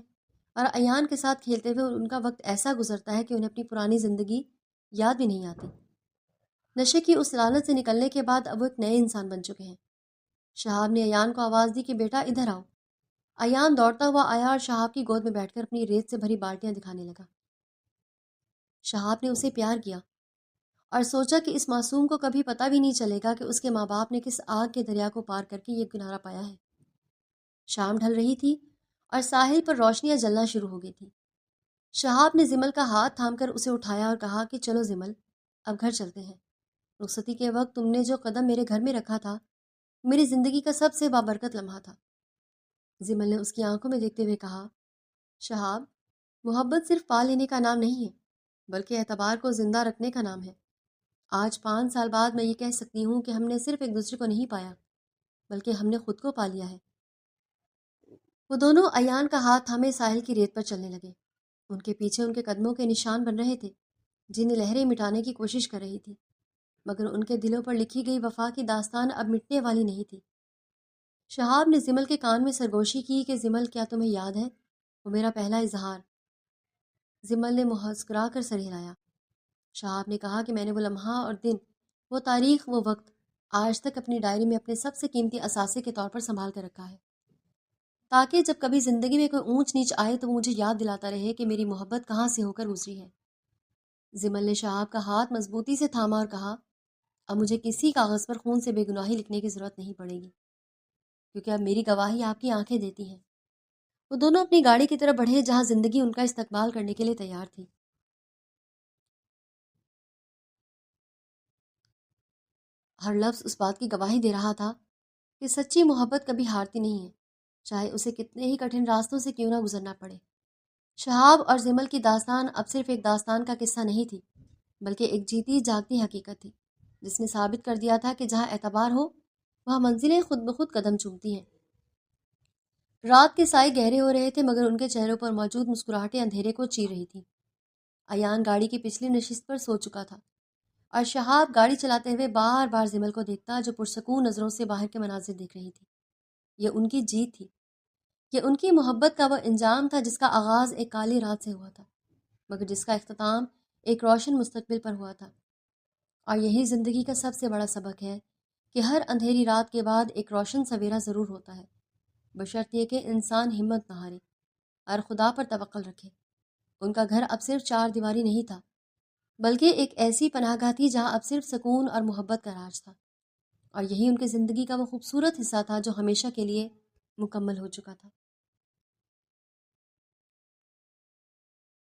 اور ایان کے ساتھ کھیلتے ہوئے ان کا وقت ایسا گزرتا ہے کہ انہیں اپنی پرانی زندگی یاد بھی نہیں آتی۔ نشے کی اس لعنت سے نکلنے کے بعد اب وہ ایک نئے انسان بن چکے ہیں۔ شہاب نے ایان کو آواز دی کہ بیٹا ادھر آؤ۔ ایان دوڑتا ہوا آیا اور شہاب کی گود میں بیٹھ کر اپنی ریت سے بھری بالٹیاں دکھانے لگا۔ شہاب نے اسے پیار کیا اور سوچا کہ اس معصوم کو کبھی پتہ بھی نہیں چلے گا کہ اس کے ماں باپ نے کس آگ کے دریا کو پار کر کے یہ کنارہ پایا ہے۔ شام ڈھل رہی تھی اور ساحل پر روشنیاں جلنا شروع ہو گئی تھی۔ شہاب نے زمل کا ہاتھ تھام کر اسے اٹھایا اور کہا کہ چلو زمل، اب گھر چلتے ہیں۔ رخصتی کے وقت تم نے جو قدم میرے گھر میں رکھا تھا میری زندگی کا سب سے بابرکت لمحہ تھا۔ زمل نے اس کی آنکھوں میں دیکھتے ہوئے کہا، شہاب، محبت صرف پا لینے کا نام نہیں ہے بلکہ اعتبار کو زندہ رکھنے کا نام ہے۔ آج 5 سال بعد میں یہ کہہ سکتی ہوں کہ ہم نے صرف ایک دوسرے کو نہیں پایا بلکہ ہم نے خود کو پا لیا ہے۔ وہ دونوں ایان کا ہاتھ تھامے ساحل کی ریت پر چلنے لگے۔ ان کے پیچھے ان کے قدموں کے نشان بن رہے تھے جنہیں لہریں مٹانے کی کوشش کر رہی تھی، مگر ان کے دلوں پر لکھی گئی وفا کی داستان اب مٹنے والی نہیں تھی۔ شہاب نے زمل کے کان میں سرگوشی کی کہ زمل، کیا تمہیں یاد ہے وہ میرا پہلا اظہار؟ زمل نے مسکرا کر سر ہلایا۔ شہاب نے کہا کہ میں نے وہ لمحہ اور دن، وہ تاریخ، وہ وقت آج تک اپنی ڈائری میں اپنے سب سے قیمتی اثاثے کے طور پر سنبھال کر رکھا ہے، تاکہ جب کبھی زندگی میں کوئی اونچ نیچ آئے تو وہ مجھے یاد دلاتا رہے کہ میری محبت کہاں سے ہو کر گزری ہے۔ زمل نے شہاب کا ہاتھ مضبوطی سے تھاما اور کہا، اب مجھے کسی کاغذ پر خون سے بے گناہی لکھنے کی ضرورت نہیں پڑے گی، کیونکہ اب میری گواہی آپ کی آنکھیں دیتی ہیں۔ وہ دونوں اپنی گاڑی کی طرف بڑھے جہاں زندگی ان کا استقبال کرنے کے لیے تیار تھی۔ ہر لفظ اس بات کی گواہی دے رہا تھا کہ سچی محبت کبھی ہارتی نہیں ہے، چاہے اسے کتنے ہی کٹھن راستوں سے کیوں نہ گزرنا پڑے۔ شہاب اور زمل کی داستان اب صرف ایک داستان کا قصہ نہیں تھی بلکہ ایک جیتی جاگتی حقیقت تھی جس نے ثابت کر دیا تھا کہ جہاں اعتبار ہو وہاں منزلیں خود بخود قدم چومتی ہیں۔ رات کے سائے گہرے ہو رہے تھے مگر ان کے چہروں پر موجود مسکراہٹیں اندھیرے کو چیر رہی تھیں۔ ایان گاڑی کی پچھلی نشست پر سو چکا تھا اور شہاب گاڑی چلاتے ہوئے بار بار زمل کو دیکھتا جو پرسکون نظروں سے باہر کے مناظر دیکھ رہی تھی۔ یہ ان کی جیت تھی، یہ ان کی محبت کا وہ انجام تھا جس کا آغاز ایک کالی رات سے ہوا تھا مگر جس کا اختتام ایک روشن مستقبل پر ہوا تھا۔ اور یہی زندگی کا سب سے بڑا سبق ہے کہ ہر اندھیری رات کے بعد ایک روشن سویرا ضرور ہوتا ہے، بشرط یہ کہ انسان ہمت نہ ہارے اور خدا پر توکل رکھے۔ ان کا گھر اب صرف 4 دیواری نہیں تھا بلکہ ایک ایسی پناہ گاہ تھی جہاں اب صرف سکون اور محبت کا راج تھا، اور یہی ان کی زندگی کا وہ خوبصورت حصہ تھا جو ہمیشہ کے لیے مکمل ہو چکا تھا۔